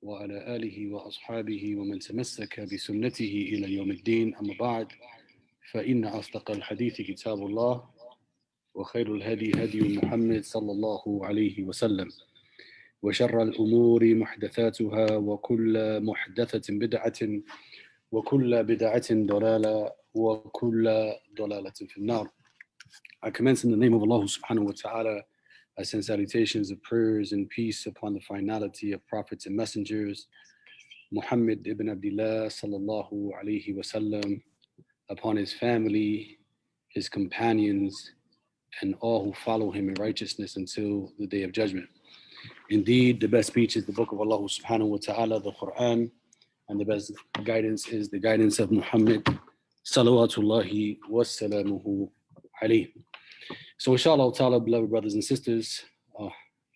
وعلى آله وأصحابه ومن تمسك بسنته إلى يوم الدين. أما بعد، فإن أصدق الحديث كتاب الله، وخير الهدي هدي محمد صلى الله عليه وسلم، وشر الأمور محدثاتها، وكل محدثة بدعة، وكل بدعة ضلالة، وكل ضلالة في النار. I commence in the name of Allah subhanahu wa ta'ala. I send salutations of prayers and peace upon the finality of prophets and messengers, Muhammad ibn Abdullah sallallahu alayhi wasallam, upon his family, his companions, and all who follow him in righteousness until the day of judgment. Indeed, the best speech is the book of Allah subhanahu wa ta'ala, the Quran, and the best guidance is the guidance of Muhammad salawatullahi wassalamuhu alayhi. So inshallah ta'ala, beloved brothers and sisters, you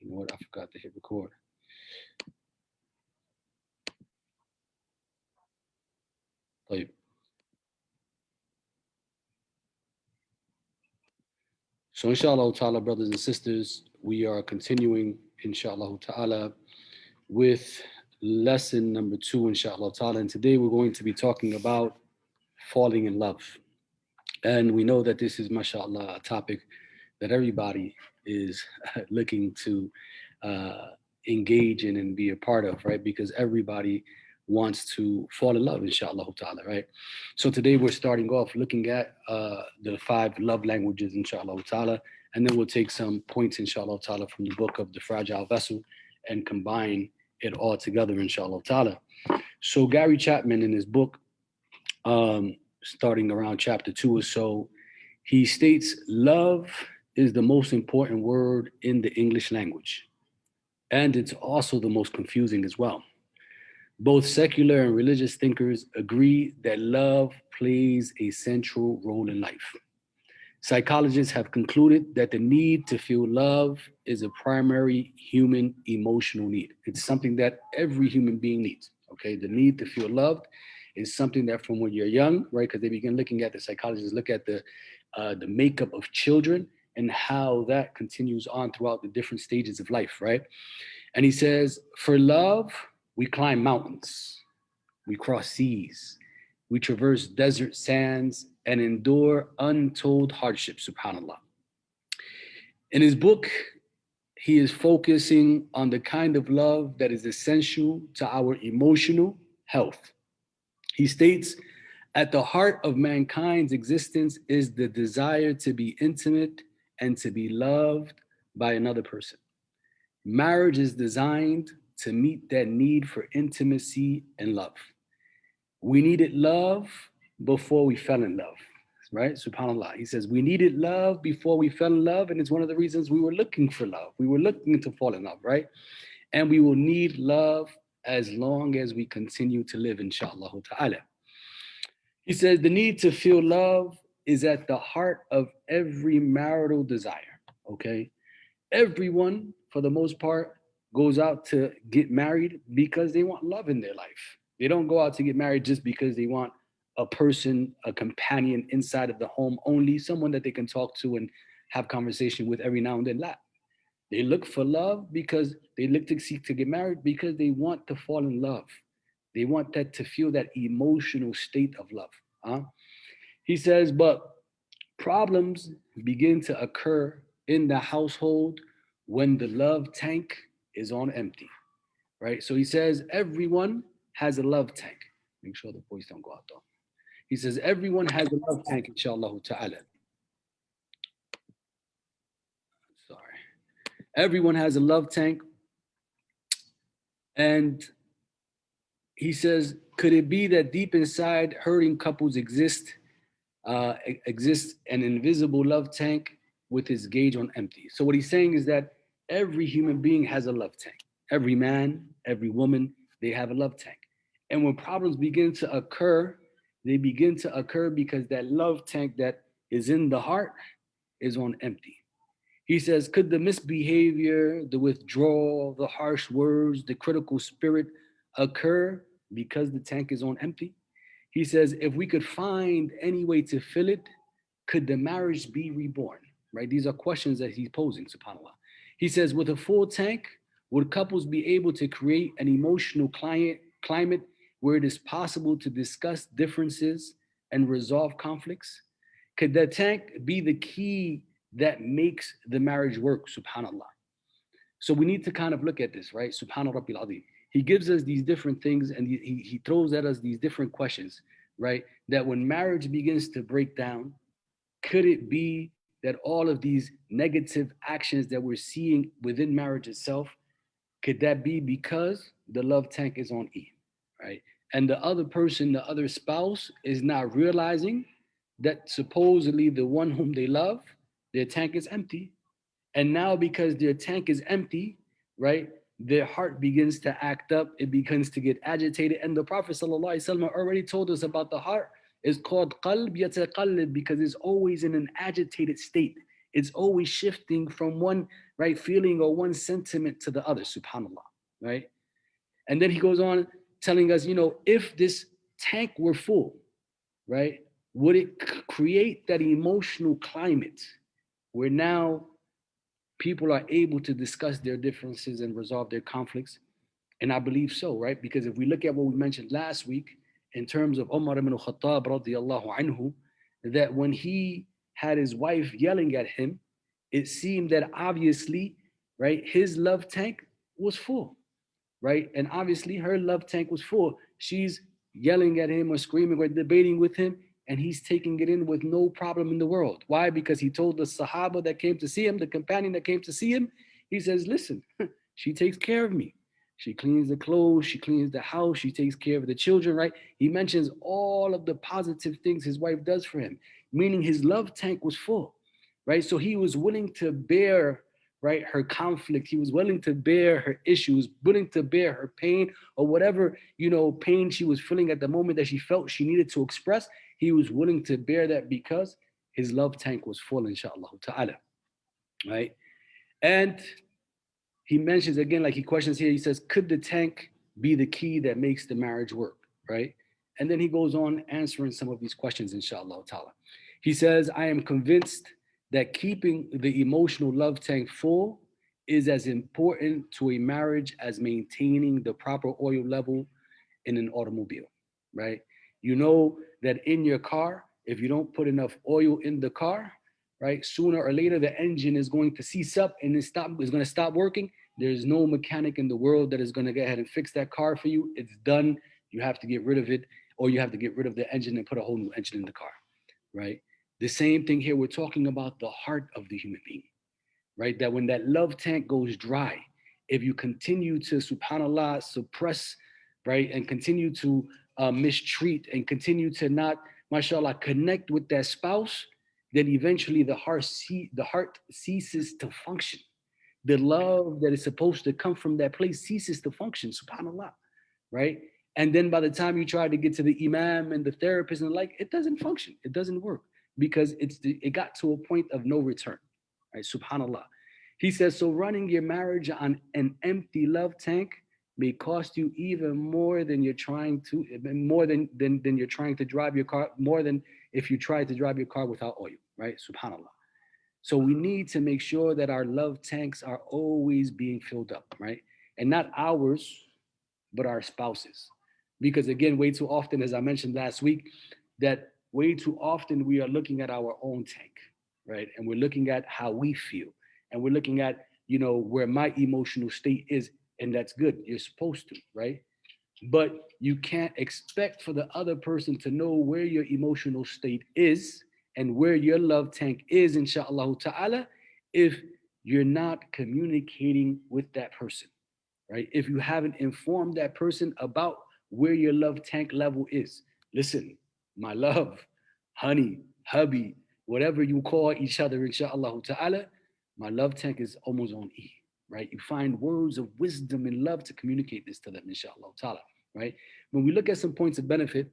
know what, I forgot to hit record. So inshallah ta'ala, brothers and sisters, we are continuing inshallah ta'ala with lesson number 2 inshallah ta'ala, and today we're going to be talking about falling in love. And we know that this is mashallah a topic that everybody is looking to engage in and be a part of, right? Because everybody wants to fall in love, inshallah ta'ala, right? So today we're starting off looking at the 5 love languages, inshallah ta'ala, and then we'll take some points, inshallah ta'ala, from the book of The Fragile Vessel and combine it all together, inshallah ta'ala. So Gary Chapman, in his book, starting around chapter 2 or so, he states, love is the most important word in the English language, and it's also the most confusing as well. Both secular and religious thinkers agree that love plays a central role in life. Psychologists have concluded that the need to feel love is a primary human emotional need. It's something that every human being needs, okay? The need to feel loved is something that from when you're young, right? Because they begin looking at, the psychologists look at the makeup of children and how that continues on throughout the different stages of life, right? And he says, for love, we climb mountains, we cross seas, we traverse desert sands and endure untold hardships, subhanAllah. In his book, he is focusing on the kind of love that is essential to our emotional health. He states, at the heart of mankind's existence is the desire to be intimate and to be loved by another person. Marriage is designed to meet that need for intimacy and love. We needed love before we fell in love, right? SubhanAllah. He says, we needed love before we fell in love, and it's one of the reasons we were looking for love. We were looking to fall in love, right? And we will need love as long as we continue to live, inshallah ta'ala. He says, the need to feel love is at the heart of every marital desire, okay? Everyone, for the most part, goes out to get married because they want love in their life. They don't go out to get married just because they want a person, a companion inside of the home only, someone that they can talk to and have conversation with every now and then. They look for love because they look to seek to get married because they want to fall in love. They want that to feel that emotional state of love. He says, but problems begin to occur in the household when the love tank is on empty, right? So he says, everyone has a love tank. Make sure the voice don't go out though. He says, everyone has a love tank, inshallah ta'ala. Sorry. Everyone has a love tank. And he says, could it be that deep inside hurting couples exists an invisible love tank with its gauge on empty? So what he's saying is that every human being has a love tank. Every man, every woman, they have a love tank. And when problems begin to occur, they begin to occur because that love tank that is in the heart is on empty. He says, could the misbehavior, the withdrawal, the harsh words, the critical spirit occur because the tank is on empty? He says, if we could find any way to fill it, could the marriage be reborn? Right? These are questions that he's posing, subhanAllah. He says, with a full tank, Would couples be able to create an emotional climate where it is possible to discuss differences and resolve conflicts? Could the tank be the key that makes the marriage work? Subhanallah. So we need to kind of look at this, right? Subhana Rabbil Azim. He gives us these different things and he throws at us these different questions, right? That when marriage begins to break down, could it be that all of these negative actions that we're seeing within marriage itself, could that be because the love tank is on E, right? And the other person, the other spouse, is not realizing that supposedly the one whom they love, their tank is empty. And now, because their tank is empty, right, their heart begins to act up, it begins to get agitated. And the Prophet ﷺ already told us about the heart. It's called qalb yataqallib because it's always in an agitated state. It's always shifting from one right feeling or one sentiment to the other, subhanAllah, right? And then he goes on telling us, if this tank were full, right, would it create that emotional climate where now people are able to discuss their differences and resolve their conflicts? And I believe so, right? Because if we look at what we mentioned last week in terms of Umar ibn Khattab radiallahu anhu, that when he had his wife yelling at him, it seemed that obviously, right, his love tank was full, right? And obviously her love tank was full. She's yelling at him or screaming or debating with him, and he's taking it in with no problem in the world. Why? Because he told the Sahaba that came to see him, the companion that came to see him, he says, listen, she takes care of me. She cleans the clothes, she cleans the house, she takes care of the children, right? He mentions all of the positive things his wife does for him, meaning his love tank was full, right? So he was willing to bear, right, her conflict. He was willing to bear her issues, willing to bear her pain or whatever, pain she was feeling at the moment that she felt she needed to express. He was willing to bear that because his love tank was full, inshallah ta'ala, right? And he mentions again, like he questions here, he says, could the tank be the key that makes the marriage work, right? And then he goes on answering some of these questions, inshallah ta'ala. He says, I am convinced that keeping the emotional love tank full is as important to a marriage as maintaining the proper oil level in an automobile, right? You know that in your car, if you don't put enough oil in the car, right, sooner or later the engine is going to seize up and it's going to stop working. There's no mechanic in the world that is going to go ahead and fix that car for you. It's done. You have to get rid of it, or you have to get rid of the engine and put a whole new engine in the car, right? The same thing here, we're talking about the heart of the human being, right? That when that love tank goes dry, if you continue to, subhanAllah, suppress, right, and continue to mistreat and continue to not, mashallah, connect with that spouse, then eventually the heart ceases to function. The love that is supposed to come from that place ceases to function, subhanAllah, right? And then by the time you try to get to the imam and the therapist and it doesn't function. It doesn't work because it got to a point of no return, right? Subhanallah. He says, so running your marriage on an empty love tank may cost you even more than you're trying to, than you're trying to drive your car, more than if you try to drive your car without oil, right? Subhanallah. So we need to make sure that our love tanks are always being filled up, right? And not ours, but our spouses. Because again, way too often, as I mentioned last week, that way too often we are looking at our own tank, right? And we're looking at how we feel. And we're looking at, where my emotional state is. And that's good. You're supposed to, right? But you can't expect for the other person to know where your emotional state is and where your love tank is, inshallah ta'ala, if you're not communicating with that person, right? If you haven't informed that person about where your love tank level is. Listen, my love, honey, hubby, whatever you call each other, inshallah ta'ala, my love tank is almost on E, right? You find words of wisdom and love to communicate this to them, inshallah ta'ala, right? When we look at some points of benefit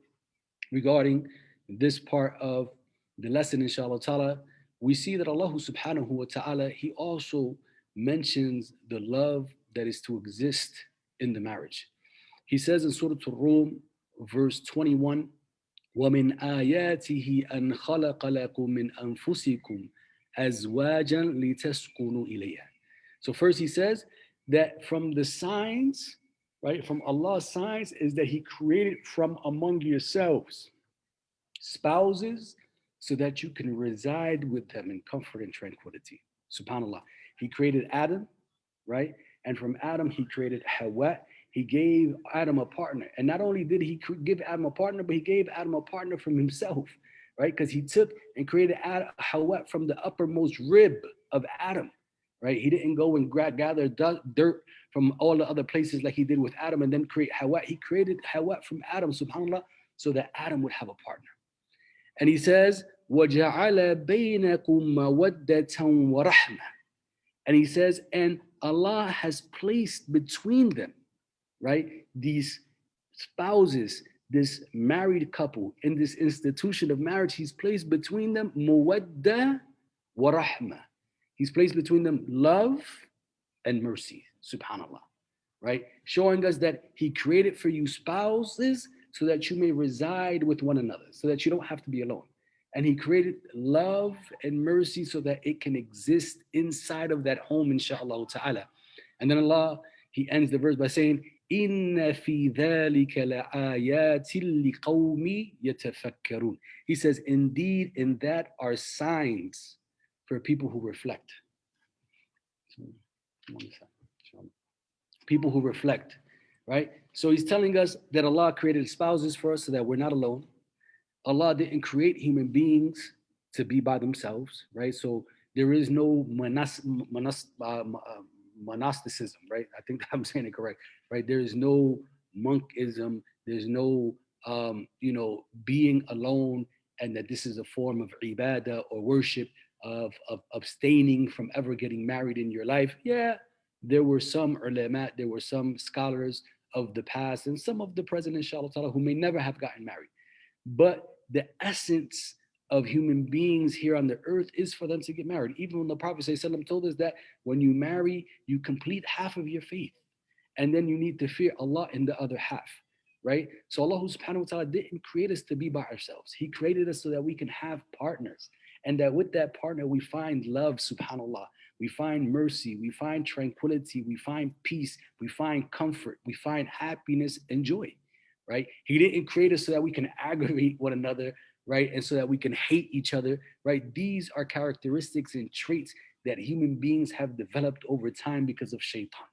regarding this part of the lesson, inshallah ta'ala, we see that Allah subhanahu wa ta'ala, he also mentions the love that is to exist in the marriage. He says in Surah Al-Rum, verse 21, وَمِنْ آيَاتِهِ أَنْ خَلَقَ لَكُم مِّنْ أَنفُسِكُمْ أَزْوَاجًا لِتَسْكُنُوا إِلَيْهَا. So first he says that from the signs, right, from Allah's signs is that He created from among yourselves spouses so that you can reside with them in comfort and tranquility. SubhanAllah. He created Adam, right? And from Adam, He created Hawa. He gave Adam a partner. And not only did He give Adam a partner, but He gave Adam a partner from Himself, right? Because He took and created Hawa from the uppermost rib of Adam, right? He didn't go and gather dirt from all the other places like He did with Adam and then create Hawa. He created Hawa from Adam, subhanAllah, so that Adam would have a partner. And He says, وَجَعَلَ بَيْنَكُمْ مَوَدَّةً وَرَحْمَةً. And He says, and Allah has placed between them, right, these spouses, this married couple in this institution of marriage, He's placed between them muwadda wa rahma. He's placed between them love and mercy, subhanAllah, right? Showing us that He created for you spouses so that you may reside with one another, so that you don't have to be alone. And He created love and mercy so that it can exist inside of that home, inshaAllah ta'ala. And then Allah, He ends the verse by saying, Inna fi dhalika la'ayatin liqawmi yatafakkarun. He says, indeed, in that are signs for people who reflect. People who reflect, right? So He's telling us that Allah created spouses for us so that we're not alone. Allah didn't create human beings to be by themselves, right? So there is no monasticism, right? I think I'm saying it correct, right? There is no monkism. There's no, being alone, and that this is a form of ibadah or worship of abstaining from ever getting married in your life. Yeah, there were some ulama, there were some scholars of the past and some of the present, inshallah ta'ala, who may never have gotten married. But the essence of human beings here on the earth is for them to get married. Even when the Prophet ﷺ told us that when you marry, you complete half of your faith. And then you need to fear Allah in the other half, right? So Allah subhanahu wa ta'ala didn't create us to be by ourselves. He created us so that we can have partners. And that with that partner, we find love, subhanAllah. We find mercy, we find tranquility, we find peace, we find comfort, we find happiness and joy, right? He didn't create us so that we can aggravate one another, right? And so that we can hate each other, right? These are characteristics and traits that human beings have developed over time because of shaitan,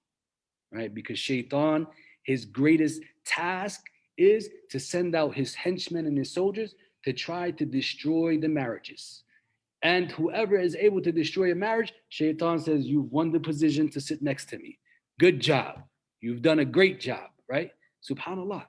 right? Because shaitan, his greatest task is to send out his henchmen and his soldiers to try to destroy the marriages. And whoever is able to destroy a marriage, shaitan says, you've won the position to sit next to me. Good job. You've done a great job, right? Subhanallah.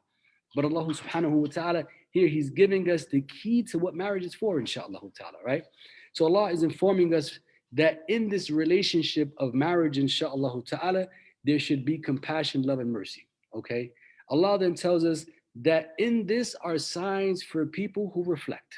But Allah subhanahu wa ta'ala, here He's giving us the key to what marriage is for, inshallah ta'ala, right? So Allah is informing us that in this relationship of marriage, inshallah ta'ala, there should be compassion, love, and mercy, okay? Allah then tells us that in this are signs for people who reflect.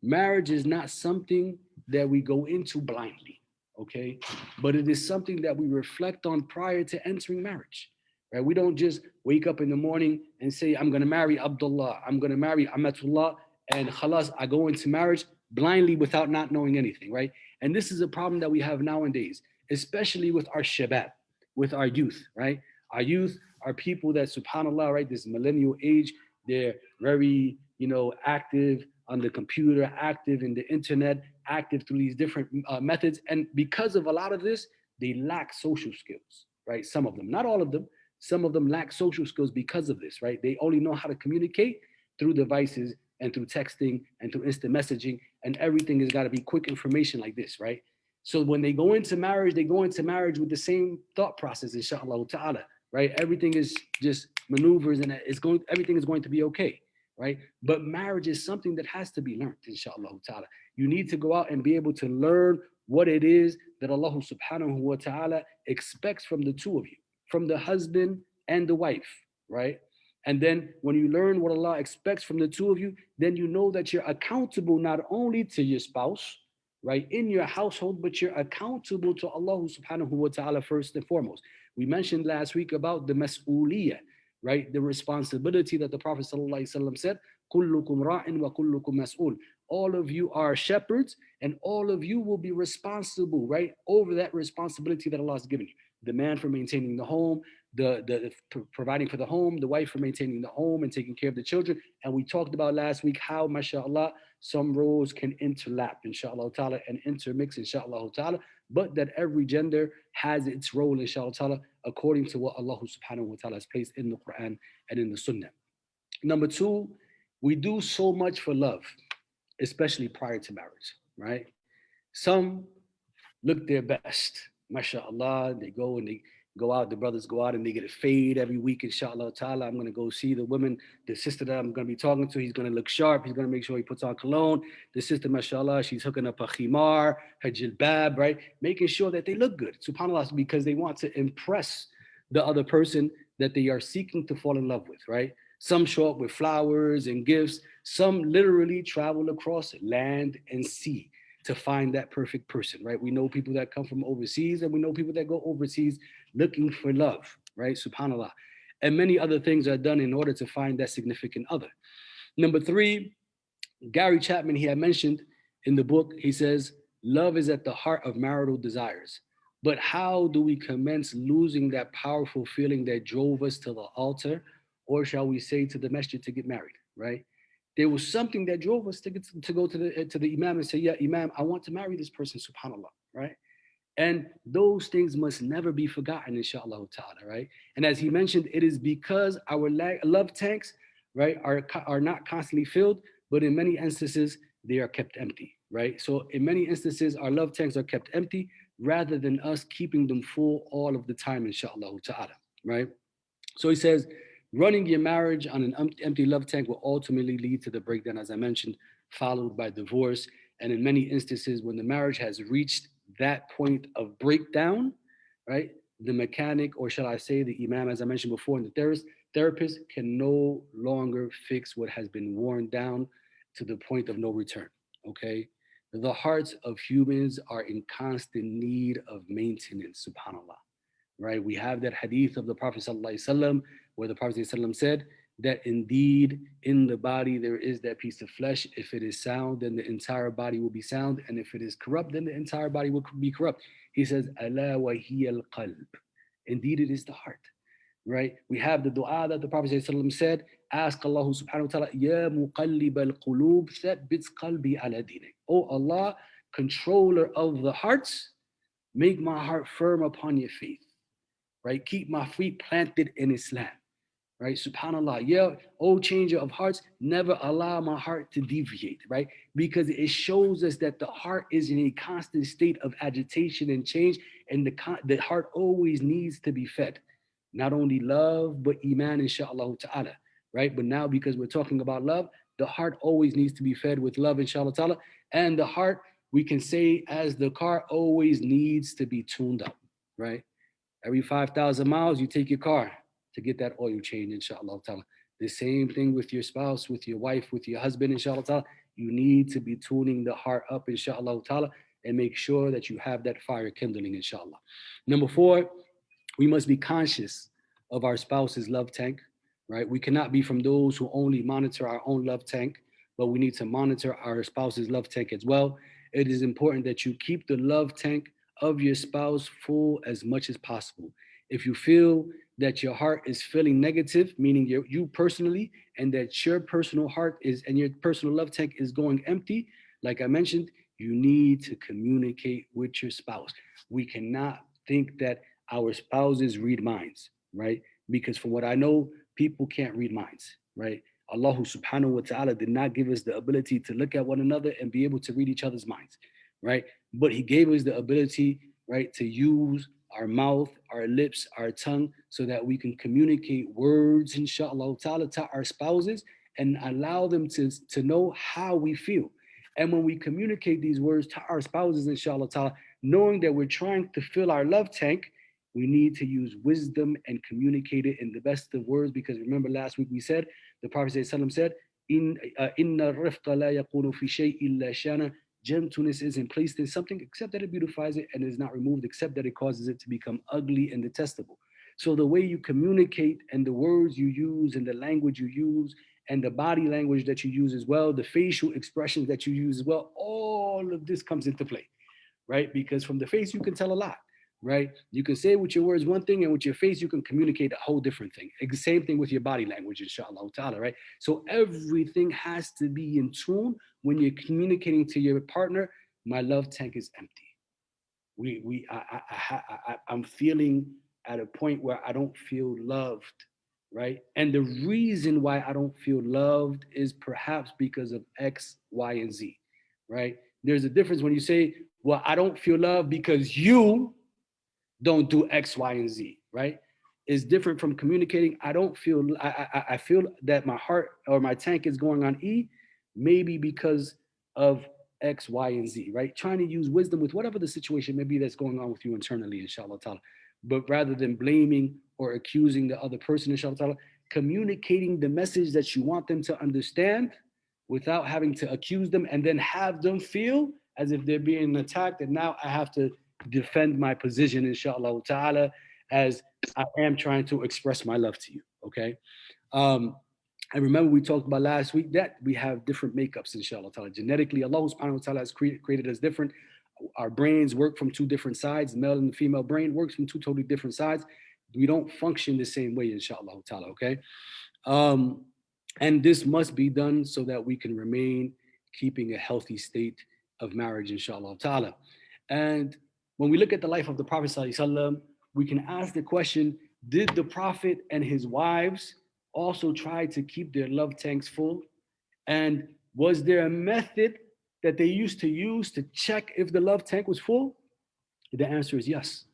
Marriage is not something that we go into blindly, okay? But it is something that we reflect on prior to entering marriage, right? We don't just wake up in the morning and say, I'm going to marry Abdullah, I'm going to marry Amatullah, and khalas, I go into marriage blindly without not knowing anything, right? And this is a problem that we have nowadays, especially with our shabab, with our youth, right? Our youth are people that, subhanAllah, right, this millennial age, they're very, active on the computer, active in the internet, active through these different methods. And because of a lot of this, they lack social skills, right? Some of them, not all of them. Some of them lack social skills because of this, right? They only know how to communicate through devices and through texting and through instant messaging, and everything has got to be quick information like this, right? So when they go into marriage, they go into marriage with the same thought process, inshallah ta'ala, right? Everything is just maneuvers and everything is going to be okay, right? But marriage is something that has to be learned, inshallah ta'ala. You need to go out and be able to learn what it is that Allah subhanahu wa ta'ala expects from the two of you, from the husband and the wife, right? And then when you learn what Allah expects from the two of you, then you know that you're accountable not only to your spouse, right, in your household, but you're accountable to Allah subhanahu wa ta'ala first and foremost. We mentioned last week about the mas'uliyah, right? The responsibility that the Prophet ﷺ said, كُلُّكُمْ رَاعٍ وَكُلُّكُمْ مَسْئُولٌ. All of you are shepherds and all of you will be responsible, right, over that responsibility that Allah has given you. the man for maintaining the home, the providing for the home, the wife for maintaining the home and taking care of the children. And we talked about last week how, mashallah, some roles can interlap, inshallah ta'ala, and intermix, inshallah ta'ala, but that every gender has its role, inshallah ta'ala, according to what Allah subhanahu wa ta'ala has placed in the Quran and in the Sunnah. Number two, we do so much for love, especially prior to marriage, right? Some look their best, mashallah. They go and they go out, the brothers go out and they get a fade every week, inshallah ta'ala. I'm going to go see the woman, the sister that I'm going to be talking to. He's going to look sharp. He's going to make sure he puts on cologne. The sister, mashallah, she's hooking up a khimar, her jilbab, right? Making sure that they look good, subhanAllah, because they want to impress the other person that they are seeking to fall in love with, right? Some show up with flowers and gifts. Some literally travel across land and sea to find that perfect person, right? We know people that come from overseas and we know people that go overseas looking for love, right? Subhanallah. And many other things are done in order to find that significant other. Number three, Gary Chapman, he had mentioned in the book, he says, love is at the heart of marital desires. But how do we commence losing that powerful feeling that drove us to the altar, or shall we say to the masjid to get married, right? There was something that drove us to go to the Imam and say, yeah, Imam, I want to marry this person, subhanAllah, right? And those things must never be forgotten, inshallah ta'ala, right? And as he mentioned, it is because our love tanks, right, are not constantly filled, but in many instances, they are kept empty, right? So in many instances, our love tanks are kept empty rather than us keeping them full all of the time, inshallah ta'ala, right? So he says, running your marriage on an empty love tank will ultimately lead to the breakdown, as I mentioned, followed by divorce. And in many instances, when the marriage has reached that point of breakdown, right, the mechanic, or shall I say the imam, as I mentioned before, and the therapist can no longer fix what has been worn down to the point of no return, okay? The hearts of humans are in constant need of maintenance, subhanAllah, right? We have that hadith of the Prophet ﷺ, where the Prophet ﷺ said that indeed in the body there is that piece of flesh. If it is sound, then the entire body will be sound. And if it is corrupt, then the entire body will be corrupt. He says, Ala wa hiya al-qalb. Indeed, it is the heart, right? We have the dua that the Prophet ﷺ said, ask Allah subhanahu wa ta'ala, Ya muqallib al-qulub, thabbit qalbi ala dinik. Oh Allah, controller of the hearts, make my heart firm upon your faith, right? Keep my feet planted in Islam, right? Subhanallah. Yeah, oh changer of hearts, never allow my heart to deviate, right? Because it shows us that the heart is in a constant state of agitation and change, and the heart always needs to be fed. Not only love, but iman, inshallah ta'ala, right? But now, because we're talking about love, the heart always needs to be fed with love, inshallah ta'ala. And the heart, we can say, as the car, always needs to be tuned up, right? Every 5,000 miles, you take your car to get that oil change, inshallah ta'ala. The same thing with your spouse, with your wife, with your husband, inshallah ta'ala. You need to be tuning the heart up, inshallah ta'ala, and make sure that you have that fire kindling, inshallah. Number four, we must be conscious of our spouse's love tank, right? We cannot be from those who only monitor our own love tank, but we need to monitor our spouse's love tank as well. It is important that you keep the love tank of your spouse full as much as possible. If you feel that your heart is feeling negative, meaning you personally, and that your personal heart is and your personal love tank is going empty, like I mentioned, you need to communicate with your spouse. We cannot think that our spouses read minds, right? Because from what I know, people can't read minds, right? Allah subhanahu wa ta'ala did not give us the ability to look at one another and be able to read each other's minds, right? But he gave us the ability, right, to use our mouth, our lips, our tongue, so that we can communicate words, inshallah ta'ala, to our spouses and allow them to know how we feel. And when we communicate these words to our spouses, inshallah ta'ala, knowing that we're trying to fill our love tank, we need to use wisdom and communicate it in the best of words. Because remember last week we said, the Prophet ﷺ said, Inna rifqa la yakunu fi shay illa shana. Gentleness isn't placed in something except that it beautifies it, and is not removed except that it causes it to become ugly and detestable. So the way you communicate and the words you use and the language you use and the body language that you use as well, the facial expressions that you use as well, all of this comes into play, right? Because from the face you can tell a lot, right? You can say with your words one thing, and with your face, you can communicate a whole different thing. Same thing with your body language, inshallah ta'ala, right? So everything has to be in tune when you're communicating to your partner. My love tank is empty. I'm feeling at a point where I don't feel loved, right? And the reason why I don't feel loved is perhaps because of X, Y, and Z, right? There's a difference when you say, well, I don't feel loved because you don't do X, Y, and Z, right? Is different from communicating. I don't feel, I feel that my heart or my tank is going on E, maybe because of X, Y, and Z, right? Trying to use wisdom with whatever the situation may be that's going on with you internally, inshallah ta'ala. But rather than blaming or accusing the other person, inshallah ta'ala, communicating the message that you want them to understand without having to accuse them and then have them feel as if they're being attacked. And now I have to defend my position, inshallah ta'ala, as I am trying to express my love to you. Okay. I remember we talked about last week that we have different makeups, inshallah ta'ala. Genetically, Allah subhanahu wa ta'ala has created us different. Our brains work from two different sides. The male and the female brain works from two totally different sides. We don't function the same way, inshallah ta'ala. Okay. And this must be done so that we can remain keeping a healthy state of marriage, inshallah ta'ala. And when we look at the life of the Prophet ﷺ, we can ask the question, did the Prophet and his wives also try to keep their love tanks full? And was there a method that they used to use to check if the love tank was full? The answer is yes.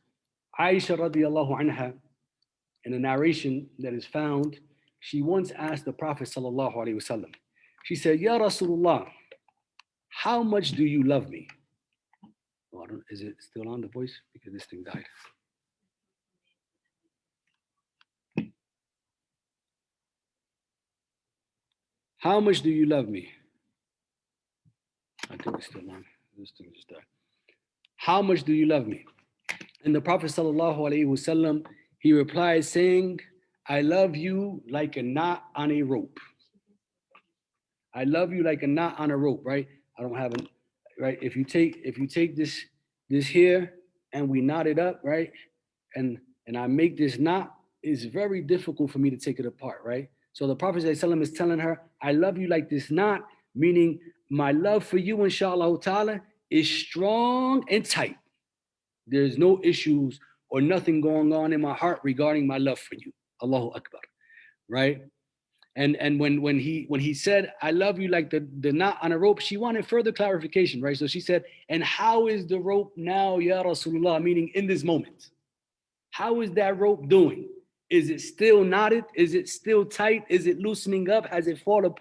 Aisha radiallahu anha, in a narration that is found, she once asked the Prophet sallallahu alaihi wasallam, she said, Ya Rasulullah, how much do you love me? Oh, is it still on, the voice? Because this thing died. How much do you love me? I think it's still on. This thing just died. How much do you love me? And the Prophet sallallahu alaihi wasallam, he replied saying, I love you like a knot on a rope. I love you like a knot on a rope, right? I don't have it, right? If you take this here and we knot it up, right? And I make this knot, it's very difficult for me to take it apart, right? So the Prophet ﷺ is telling her, I love you like this knot, meaning my love for you, inshallah ta'ala, is strong and tight. There's no issues or nothing going on in my heart regarding my love for you. Allahu Akbar, right? And when he said, I love you like the knot on a rope, she wanted further clarification, right? So she said, and how is the rope now, Ya Rasulullah, meaning in this moment? How is that rope doing? Is it still knotted? Is it still tight? Is it loosening up? Has it fallen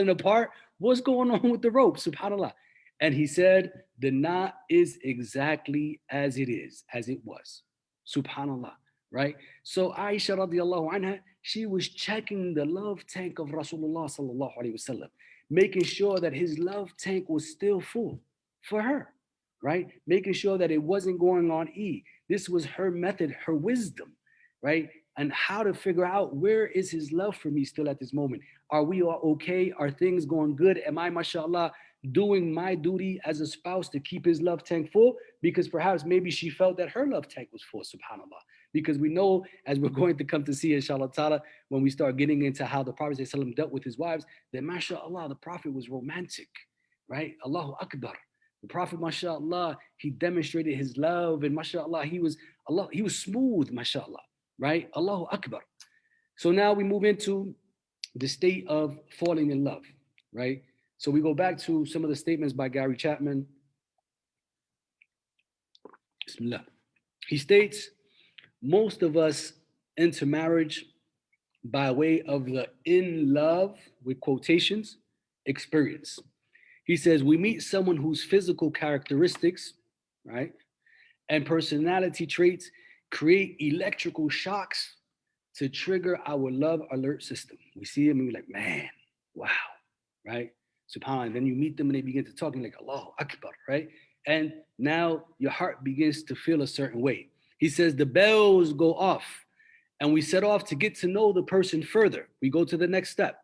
apart? What's going on with the rope? SubhanAllah. And he said, the knot is exactly as it is, as it was. SubhanAllah, right? So Aisha radiallahu anha, she was checking the love tank of Rasulullah sallallahu alaihi wasallam, making sure that his love tank was still full for her, right? Making sure that it wasn't going on E. This was her method, her wisdom, right? And how to figure out, where is his love for me still at this moment? Are we all okay? Are things going good? Am I, mashallah, doing my duty as a spouse to keep his love tank full? Because perhaps maybe she felt that her love tank was full, subhanAllah. Because we know, as we're going to come to see, inshallah ta'ala, when we start getting into how the Prophet ﷺ dealt with his wives, that mashallah, the Prophet was romantic, right? Allahu Akbar. The Prophet, mashallah, he demonstrated his love, and mashallah, he was smooth, mashallah, right? Allahu Akbar. So now we move into the state of falling in love, right? So we go back to some of the statements by Gary Chapman. Bismillah. He states, most of us enter marriage by way of the in love, with quotations, experience. He says, we meet someone whose physical characteristics, right, and personality traits create electrical shocks to trigger our love alert system. We see him and we're like, man, wow, right? SubhanAllah. And then you meet them and they begin to talk and like, Allahu Akbar, right? And now your heart begins to feel a certain way. He says the bells go off and we set off to get to know the person further. We go to the next step.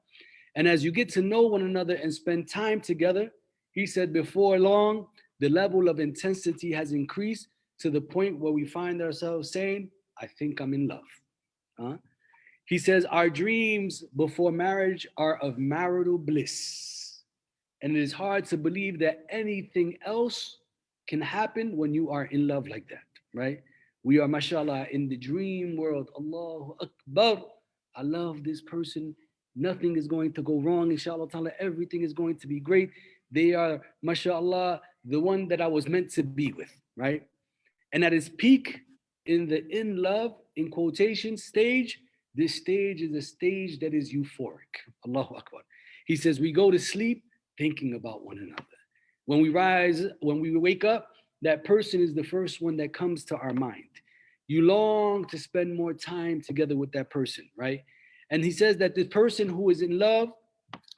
And as you get to know one another and spend time together, he said before long, the level of intensity has increased to the point where we find ourselves saying, I think I'm in love. Huh? He says, our dreams before marriage are of marital bliss. And it is hard to believe that anything else can happen when you are in love like that, right? We are, mashallah, in the dream world. Allahu Akbar. I love this person. Nothing is going to go wrong, inshallah ta'ala. Everything is going to be great. They are, mashallah, the one that I was meant to be with, right? And at its peak in the in love, in quotation stage, this stage is a stage that is euphoric. Allahu Akbar. He says, we go to sleep thinking about one another. When we rise, when we wake up, that person is the first one that comes to our mind. You long to spend more time together with that person, right? And he says that the person who is in love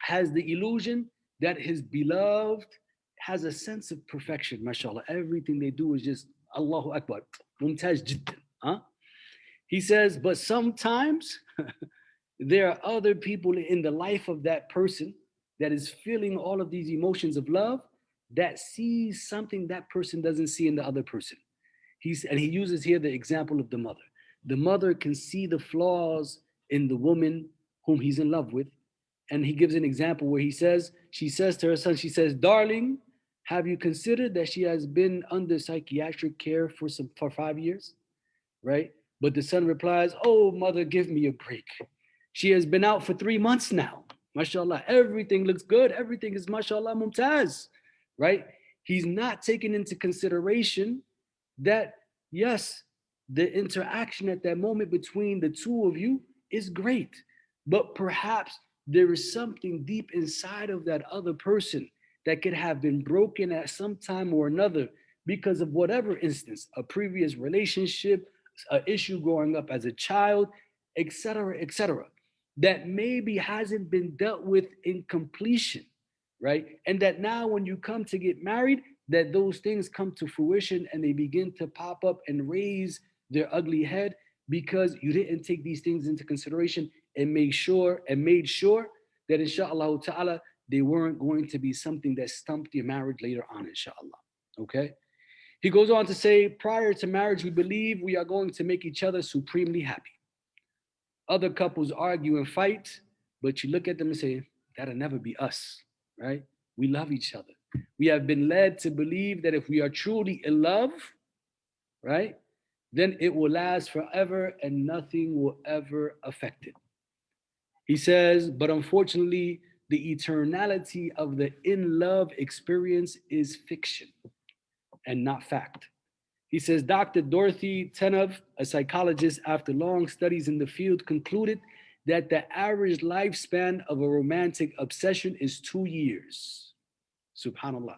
has the illusion that his beloved has a sense of perfection, mashallah. Everything they do is just Allahu Akbar, mumtaz jiddan. Huh? He says, but sometimes there are other people in the life of that person that is feeling all of these emotions of love that sees something that person doesn't see in the other person. And he uses here the example of the mother. The mother can see the flaws in the woman whom he's in love with. And he gives an example where she says to her son, she says, darling, have you considered that she has been under psychiatric care for 5 years? Right? But the son replies, oh, mother, give me a break. She has been out for 3 months now. MashaAllah, everything looks good. Everything is MashaAllah mumtaz, right? He's not taking into consideration that, yes, the interaction at that moment between the two of you is great, but perhaps there is something deep inside of that other person that could have been broken at some time or another because of whatever instance, a previous relationship, an issue growing up as a child, etc., that maybe hasn't been dealt with in completion, right? And that now when you come to get married, that those things come to fruition and they begin to pop up and raise their ugly head because you didn't take these things into consideration and made sure that inshallah ta'ala they weren't going to be something that stumped your marriage later on, inshallah. Okay? He goes on to say, prior to marriage, we believe we are going to make each other supremely happy. Other couples argue and fight, but you look at them and say, that'll never be us, right? We love each other. We have been led to believe that if we are truly in love, right, then it will last forever and nothing will ever affect it. He says, but unfortunately, the eternality of the in love experience is fiction and not fact. He says, Dr. Dorothy Tenov, a psychologist after long studies in the field, concluded that the average lifespan of a romantic obsession is 2 years. Subhanallah,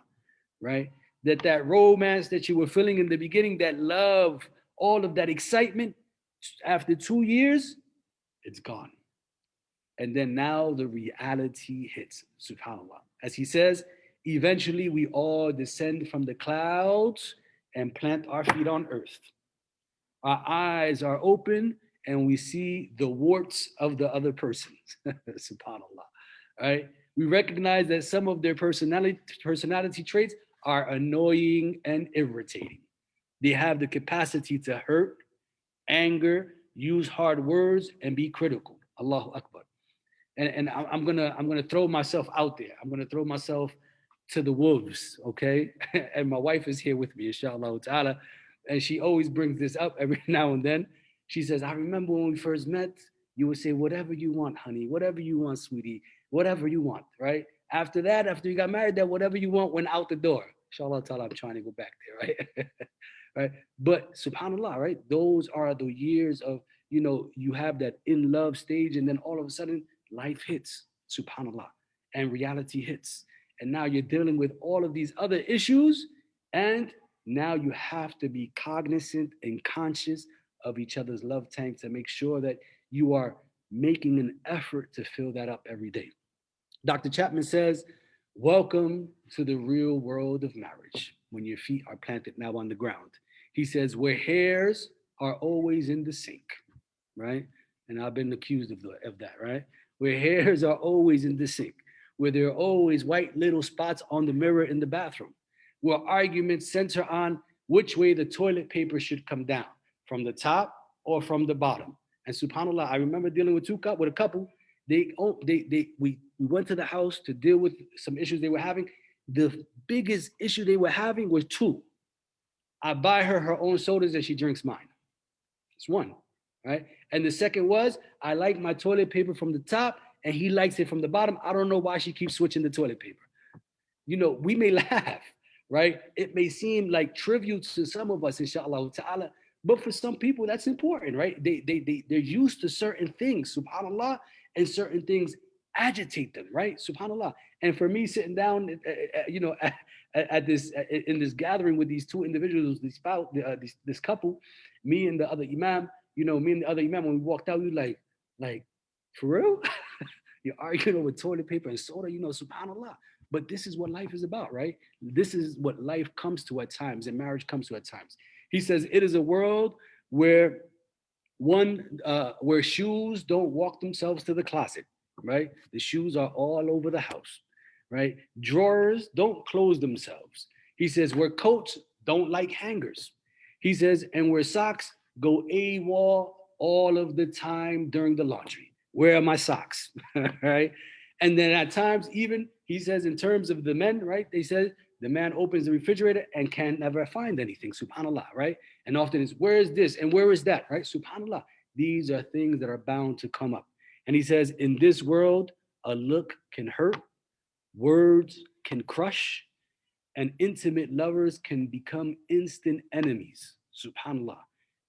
right? That romance that you were feeling in the beginning, that love, all of that excitement, after 2 years, it's gone. And then now the reality hits, subhanAllah. As he says, eventually we all descend from the clouds and plant our feet on earth. Our eyes are open and we see the warts of the other person, subhanAllah, right? We recognize that some of their personality traits are annoying and irritating. They have the capacity to hurt, anger, use hard words, and be critical. Allahu Akbar. And I'm gonna throw myself out there. I'm gonna throw myself to the wolves, okay? And my wife is here with me, inshallah ta'ala. And she always brings this up every now and then. She says, I remember when we first met, you would say, whatever you want, honey, whatever you want, sweetie, whatever you want, right? After that, after you got married, that whatever you want went out the door. Inshallah ta'ala, I'm trying to go back there, right? Right? But subhanAllah, right? Those are the years of, you have that in love stage, and then all of a sudden, life hits, subhanAllah, and reality hits. And now you're dealing with all of these other issues, and now you have to be cognizant and conscious of each other's love tank to make sure that you are making an effort to fill that up every day. Dr. Chapman says, welcome to the real world of marriage when your feet are planted now on the ground. He says, where hairs are always in the sink, right? And I've been accused of that, right? Where hairs are always in the sink, where there are always white little spots on the mirror in the bathroom, where arguments center on which way the toilet paper should come down, from the top or from the bottom. And subhanallah, I remember dealing with a couple. We went to the house to deal with some issues they were having. The biggest issue they were having was two. I buy her own sodas and she drinks mine. It's one, right? And the second was I like my toilet paper from the top and he likes it from the bottom. I don't know why she keeps switching the toilet paper. We may laugh, right? It may seem like trivial to some of us, inshallah ta'ala, but for some people that's important, right? They're used to certain things, subhanallah, and certain things agitate them, right? Subhanallah. And for me, sitting down, at this in this gathering with these two individuals, this couple, me and the other imam, when we walked out, we were like, for real? You're arguing over toilet paper and soda, subhanallah. But this is what life is about, right? This is what life comes to at times, and marriage comes to at times. He says it is a world where where shoes don't walk themselves to the closet, right? The shoes are all over the house, right? Drawers don't close themselves. He says where coats don't like hangers. He says, and where socks go AWOL all of the time during the laundry. Where are my socks? Right? And then at times, even he says, in terms of the men, right? They said the man opens the refrigerator and can never find anything, subhanallah, right? And often it's, where is this and where is that, right? Subhanallah. These are things that are bound to come up. And he says, in this world, a look can hurt, words can crush, and intimate lovers can become instant enemies, subhanallah.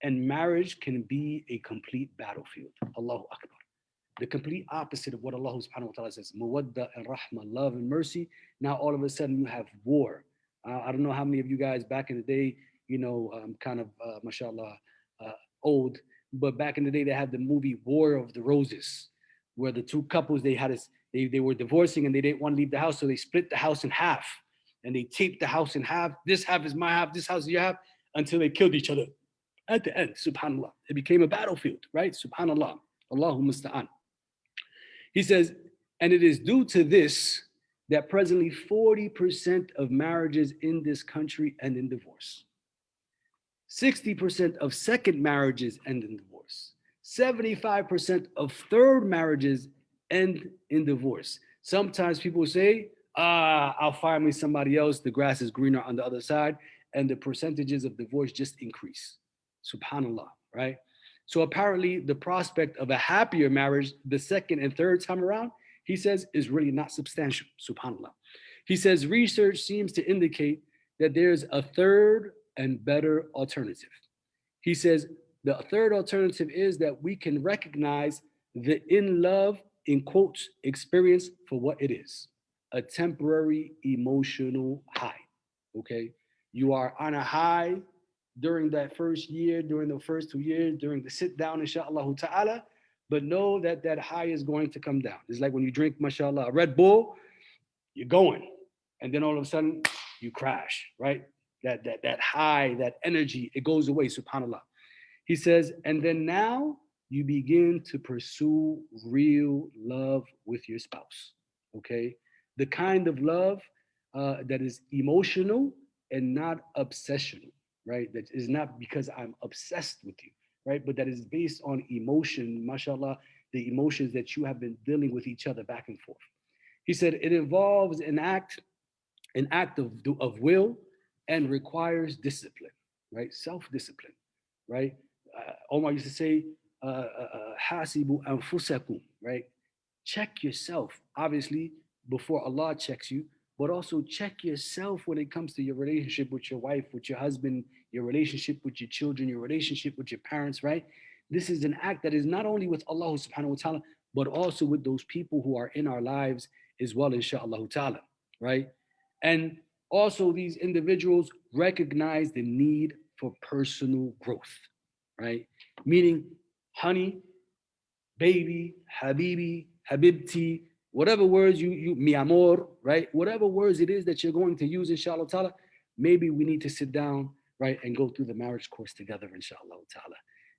And marriage can be a complete battlefield. Allahu Akbar. The complete opposite of what Allah subhanahu wa ta'ala says, mawadda and rahmah, love and mercy. Now all of a sudden you have war. I don't know how many of you guys back in the day, kind of, mashallah, old, but back in the day they had the movie War of the Roses, where the two couples, they were divorcing and they didn't want to leave the house, so they split the house in half and they taped the house in half. This half is my half, this house is your half, until they killed each other. At the end, subhanallah, it became a battlefield, right? Subhanallah, Allahu musta'an. He says, and it is due to this that presently 40% of marriages in this country end in divorce. 60% of second marriages end in divorce. 75% of third marriages end in divorce. Sometimes people say, I'll find me somebody else. The grass is greener on the other side. And the percentages of divorce just increase. Subhanallah, right? So apparently the prospect of a happier marriage the second and third time around, he says, is really not substantial, subhanAllah. He says research seems to indicate that there's a third and better alternative. He says the third alternative is that we can recognize the in love, in quotes, experience for what it is, a temporary emotional high, okay? You are on a high during that first year, during the first 2 years, during the sit down, inshallah ta'ala, but know that that high is going to come down. It's like when you drink, mashallah, a Red Bull, you're going, and then all of a sudden you crash, right? That high, that energy, it goes away, subhanallah. He says, and then now you begin to pursue real love with your spouse, okay? The kind of love that is emotional and not obsessional, right? That is not because I'm obsessed with you, right? But that is based on emotion, mashallah, the emotions that you have been dealing with each other back and forth. He said it involves an act of will and requires discipline, right? Self-discipline, right? Omar used to say, hasibu anfusakum, right? Check yourself, obviously, before Allah checks you, but also check yourself when it comes to your relationship with your wife, with your husband, your relationship with your children, your relationship with your parents, right? This is an act that is not only with Allah subhanahu wa ta'ala, but also with those people who are in our lives as well, inshaAllah ta'ala, right? And also these individuals recognize the need for personal growth, right? Meaning, honey, baby, habibi, habibti, whatever words you mi amor, right? Whatever words it is that you're going to use, inshallah ta'ala, maybe we need to sit down, right, and go through the marriage course together, inshallah ta'ala.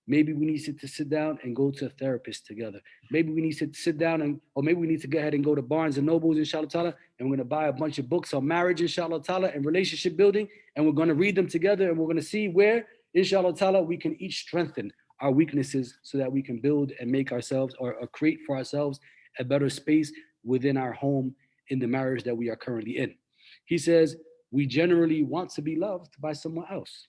Maybe we need to sit down and go to a therapist together. Maybe we need to sit down or maybe we need to go ahead and go to Barnes and Nobles, inshallah ta'ala, and we're going to buy a bunch of books on marriage, inshallah ta'ala, and relationship building, and we're going to read them together, and we're going to see where, inshallah ta'ala, we can each strengthen our weaknesses so that we can build and make ourselves or create for ourselves a better space within our home in the marriage that we are currently in. He says, we generally want to be loved by someone else.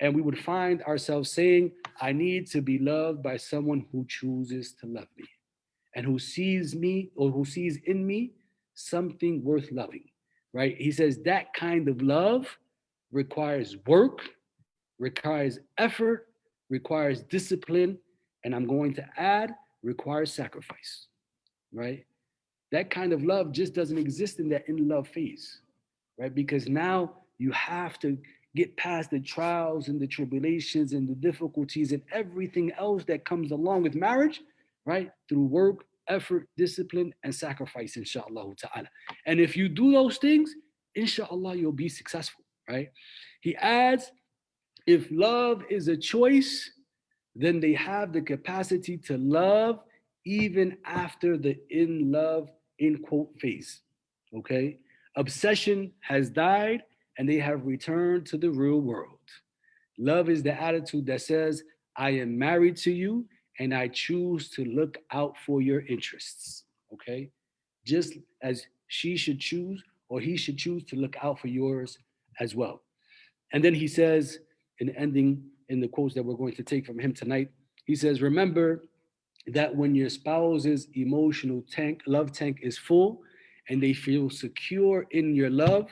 And we would find ourselves saying, I need to be loved by someone who chooses to love me and who sees me or who sees in me something worth loving, right? He says that kind of love requires work, requires effort, requires discipline, and I'm going to add, requires sacrifice, right? That kind of love just doesn't exist in that in love phase, right? Because now you have to get past the trials and the tribulations and the difficulties and everything else that comes along with marriage, right? Through work, effort, discipline, and sacrifice, inshallah ta'ala. And if you do those things, inshallah, you'll be successful, right? He adds, if love is a choice, then they have the capacity to love even after the in love, in quote, phase, okay? Obsession has died and they have returned to the real world. Love is the attitude that says, I am married to you and I choose to look out for your interests. Okay? Just as she should choose or he should choose to look out for yours as well. And then he says, in ending in the quotes that we're going to take from him tonight, he says, remember that when your spouse's emotional love tank is full and they feel secure in your love,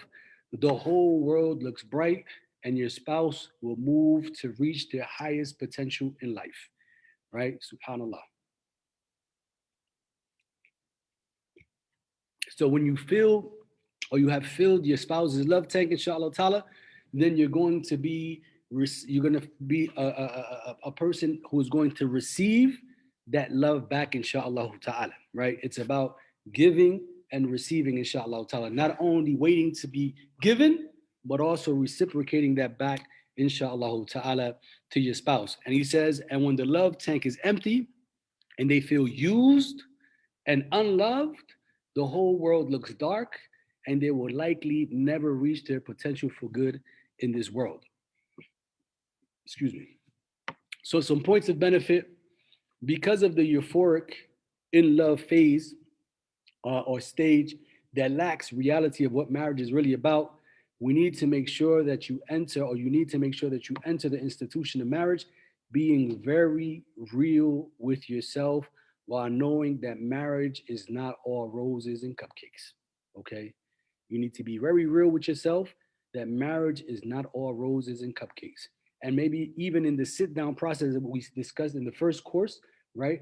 the whole world looks bright and your spouse will move to reach their highest potential in life, right? Subhanallah. So when you feel or you have filled your spouse's love tank, inshallah ta'ala, then you're going to be a person who is going to receive that love back, inshallah ta'ala, right? It's about giving and receiving, inshallah ta'ala, not only waiting to be given, but also reciprocating that back, inshallah ta'ala, to your spouse. And he says, and when the love tank is empty and they feel used and unloved, the whole world looks dark and they will likely never reach their potential for good in this world. Excuse me. So some points of benefit, because of the euphoric in love phase or stage that lacks reality of what marriage is really about, we need to make sure that you enter, or you need to make sure that you enter the institution of marriage being very real with yourself while knowing that marriage is not all roses and cupcakes. Okay? You need to be very real with yourself that marriage is not all roses and cupcakes. And maybe even in the sit down process that we discussed in the first course, right,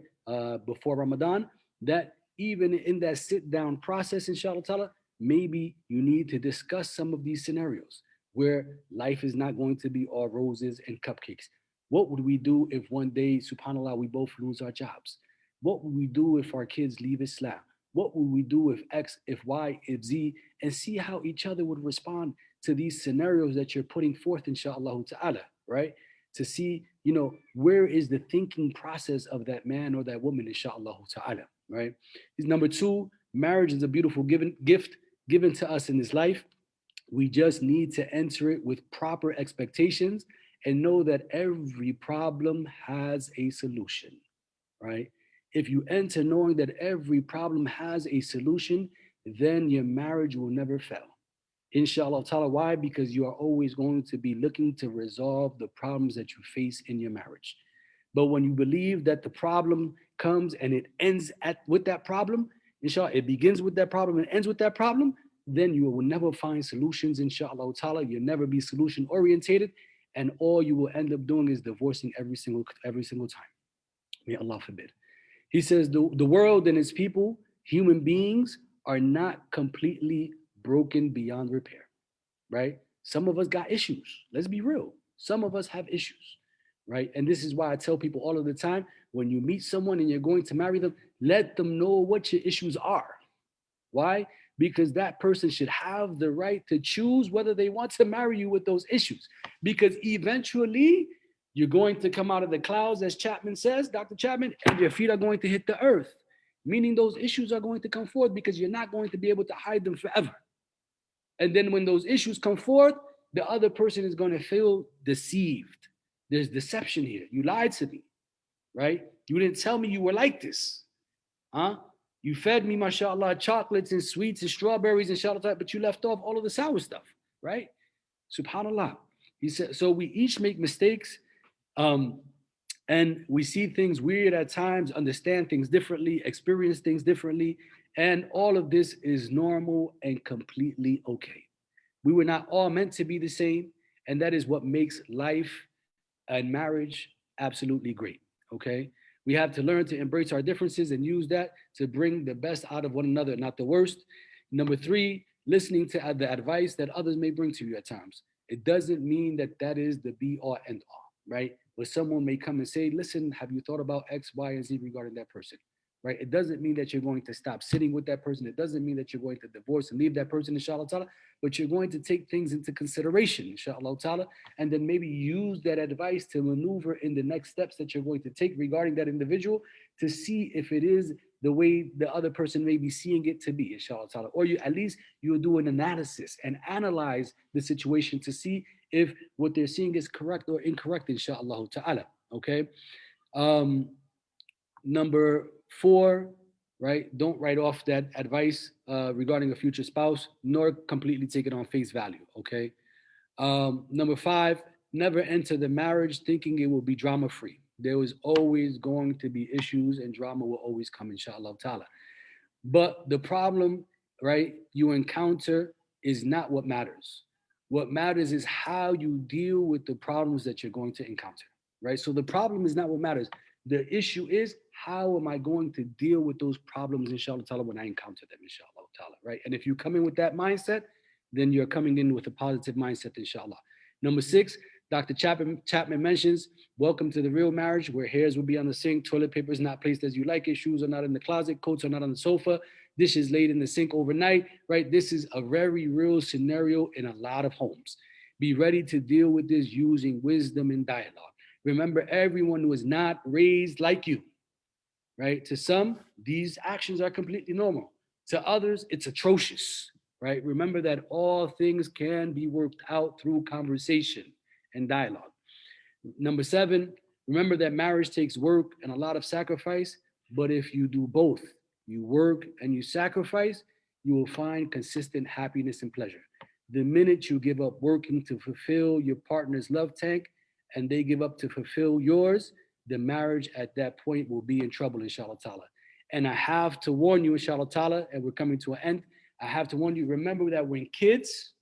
before Ramadan, that even in that sit down process, inshallah ta'ala, maybe you need to discuss some of these scenarios where life is not going to be all roses and cupcakes. What would we do if one day, subhanAllah, we both lose our jobs? What would we do if our kids leave Islam? What would we do if X, if Y, if Z, and see how each other would respond to these scenarios that you're putting forth, inshallah ta'ala, right? To see, where is the thinking process of that man or that woman, inshallah ta'ala, right? Number two, marriage is a beautiful gift given to us in this life. We just need to enter it with proper expectations and know that every problem has a solution, right? If you enter knowing that every problem has a solution, then your marriage will never fail. Inshallah ta'ala. Why? Because you are always going to be looking to resolve the problems that you face in your marriage. But when you believe that the problem comes and it ends with that problem, inshallah, it begins with that problem and ends with that problem, then you will never find solutions, inshallah ta'ala. You'll never be solution orientated, and all you will end up doing is divorcing every single time. May Allah forbid. He says the world and its people, human beings, are not completely broken beyond repair, right? Some of us got issues. Let's be real. Some of us have issues, right? And this is why I tell people all of the time, when you meet someone and you're going to marry them, let them know what your issues are. Why? Because that person should have the right to choose whether they want to marry you with those issues. Because eventually You're going to come out of the clouds, as Chapman says, Dr. Chapman, and your feet are going to hit the earth, meaning those issues are going to come forth because you're not going to be able to hide them forever. And then when those issues come forth, the other person is going to feel deceived. There's deception here. You lied to me, right? You didn't tell me you were like this. Huh? You fed me, mashallah, chocolates and sweets and strawberries and inshallah, but you left off all of the sour stuff, right? Subhanallah. He said, so we each make mistakes, and we see things weird at times, understand things differently, experience things differently, and all of this is normal and completely okay. We were not all meant to be the same, and that is what makes life and marriage absolutely great. Okay, we have to learn to embrace our differences and use that to bring the best out of one another, not the worst. Number three, listening to the advice that others may bring to you at times. It doesn't mean that that is the be all end all, right? But someone may come and say, listen, have you thought about X, Y, and Z regarding that person? Right? It doesn't mean that you're going to stop sitting with that person. It doesn't mean that you're going to divorce and leave that person, inshallah ta'ala, but you're going to take things into consideration, inshallah ta'ala, and then maybe use that advice to maneuver in the next steps that you're going to take regarding that individual to see if it is the way the other person may be seeing it to be, inshallah ta'ala. Or you at least you'll do an analysis and analyze the situation to see if what they're seeing is correct or incorrect, inshallah ta'ala. Okay. Number four, right? Don't write off that advice regarding a future spouse, nor completely take it on face value. Okay. Number five, never enter the marriage thinking it will be drama free. There is always going to be issues, and drama will always come, inshallah ta'ala. But the problem, right, you encounter is not what matters. What matters is how you deal with the problems that you're going to encounter, right? So the problem is not what matters. The issue is how am I going to deal with those problems, inshallah ta'ala, when I encounter them, inshallah ta'ala, right? And if you come in with that mindset, then you're coming in with a positive mindset, inshallah. Number six, Dr. Chapman mentions, welcome to the real marriage where hairs will be on the sink, toilet paper is not placed as you like it, shoes are not in the closet, coats are not on the sofa, dishes laid in the sink overnight, right? This is a very real scenario in a lot of homes. Be ready to deal with this using wisdom and dialogue. Remember, everyone was not raised like you, right? To some, these actions are completely normal. To others, it's atrocious, right? Remember that all things can be worked out through conversation and dialogue. Number seven, remember that marriage takes work and a lot of sacrifice, but if you do both, you work and you sacrifice, you will find consistent happiness and pleasure. The minute you give up working to fulfill your partner's love tank and they give up to fulfill yours, the marriage at that point will be in trouble, inshallah ta'ala. And I have to warn you, inshallah ta'ala, and we're coming to an end. I have to warn you, remember that when kids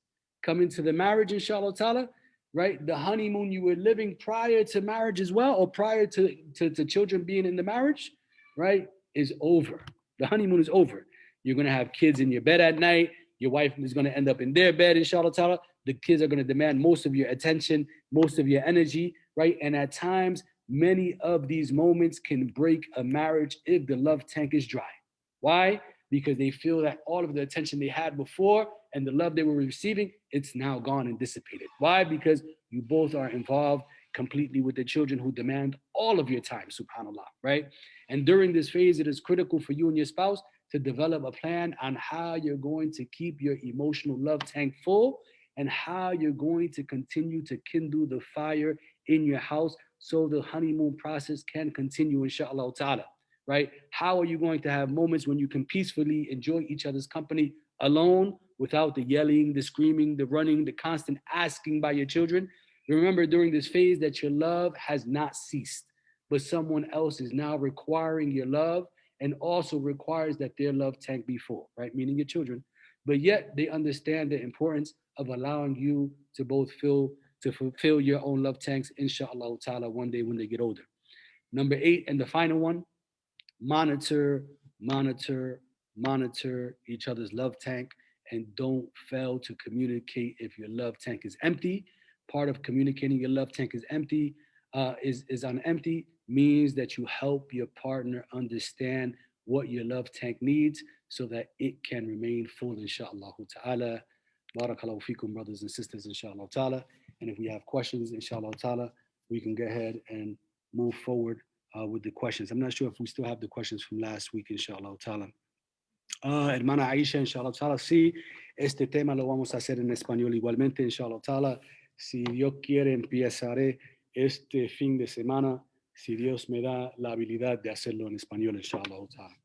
come into the marriage, inshallah ta'ala, right? The honeymoon you were living prior to marriage as well, or prior to children being in the marriage, right, is over. The honeymoon is over. You're going to have kids in your bed at night. Your wife is going to end up in their bed, inshallah ta'ala. The kids are going to demand most of your attention, most of your energy, right? And at times, many of these moments can break a marriage if the love tank is dry. Why? Because they feel that all of the attention they had before and the love they were receiving, it's now gone and dissipated. Why? Because you both are involved completely with the children who demand all of your time, subhanAllah, right? And during this phase, it is critical for you and your spouse to develop a plan on how you're going to keep your emotional love tank full and how you're going to continue to kindle the fire in your house so the honeymoon process can continue, inshallah ta'ala, right? How are you going to have moments when you can peacefully enjoy each other's company alone without the yelling, the screaming, the running, the constant asking by your children? Remember during this phase that your love has not ceased, but someone else is now requiring your love and also requires that their love tank be full, right? Meaning your children. But yet they understand the importance of allowing you to both fulfill your own love tanks, inshallah ta'ala, one day when they get older. Number 8, and the final one, monitor, monitor, monitor each other's love tank, and don't fail to communicate if your love tank is empty. Part of communicating your love tank is empty, is on empty, means that you help your partner understand what your love tank needs so that it can remain full, inshallah ta'ala. Barakallahu fikum, brothers and sisters, inshallah ta'ala. And if we have questions, inshallah ta'ala, we can go ahead and move forward with the questions. I'm not sure if we still have the questions from last week, inshallah ta'ala. Hermana Aisha, inshallah ta'ala, sí, este tema lo vamos a hacer en español igualmente, inshallah ta'ala. Si Dios quiere, empezaré este fin de semana, si Dios me da la habilidad de hacerlo en español, inshallah ta'ala.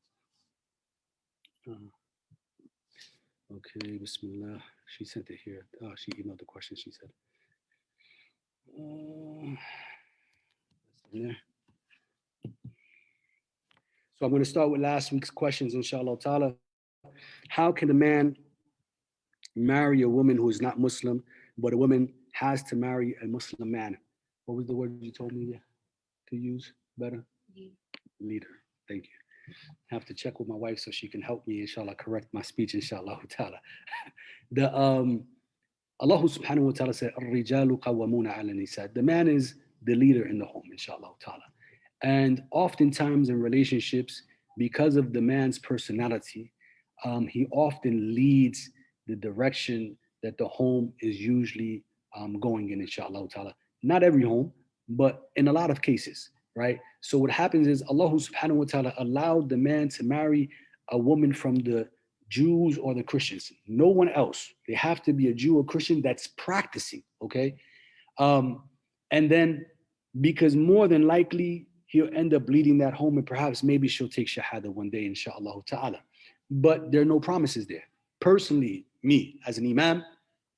Okay, bismillah. She sent it here. Oh, she emailed the question, she said. So I'm going to start with last week's questions, inshallah ta'ala. How can a man marry a woman who is not Muslim, but a woman has to marry a Muslim man? What was the word you told me to use better? Leader. Thank you. I have to check with my wife so she can help me, inshallah, correct my speech, inshallah ta'ala. The Allah subhanahu wa ta'ala said, الرجال قوامون على النساء. The man is the leader in the home, inshallah ta'ala. And oftentimes in relationships, because of the man's personality, he often leads the direction that the home is usually going in, inshallah ta'ala. Not every home, but in a lot of cases, right? So what happens is Allah subhanahu wa ta'ala allowed the man to marry a woman from the Jews or the Christians, no one else. They have to be a Jew or Christian that's practicing, okay? And then because more than likely he'll end up leading that home and perhaps maybe she'll take Shahada one day, inshallah ta'ala. But there are no promises there. Personally, me as an Imam,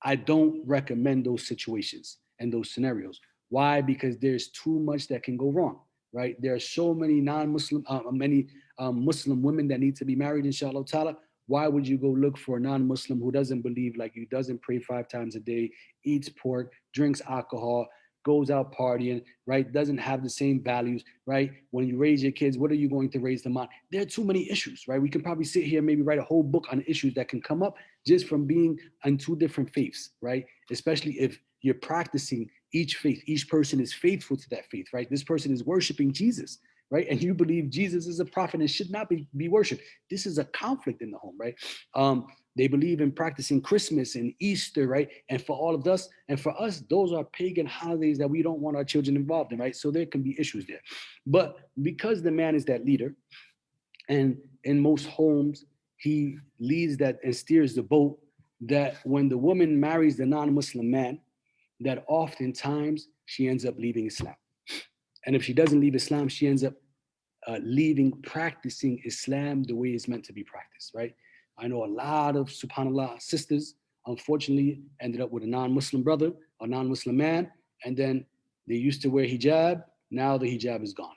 I don't recommend those situations and those scenarios. Why? Because there's too much that can go wrong, right? There are so many non-Muslim, Muslim women that need to be married, inshallah ta'ala. Why would you go look for a non-Muslim who doesn't believe like you, doesn't pray 5 times a day, eats pork, drinks alcohol, goes out partying, right? Doesn't have the same values, right? When you raise your kids, what are you going to raise them on? There are too many issues, right? We can probably sit here, maybe write a whole book on issues that can come up just from being on 2 different faiths, right? Especially if you're practicing each faith, each person is faithful to that faith, right? This person is worshiping Jesus, right? And you believe Jesus is a prophet and should not be worshipped. This is a conflict in the home, right? They believe in practicing Christmas and Easter, right? And for all of us, and for us, those are pagan holidays that we don't want our children involved in, right? So there can be issues there. But because the man is that leader, and in most homes, he leads that and steers the boat, that when the woman marries the non-Muslim man, that oftentimes she ends up leaving Islam. And if she doesn't leave Islam, she ends up leaving practicing Islam the way it's meant to be practiced, right? I know a lot of, subhanAllah, sisters, unfortunately, ended up with a non-Muslim brother, a non-Muslim man, and then they used to wear hijab. Now the hijab is gone,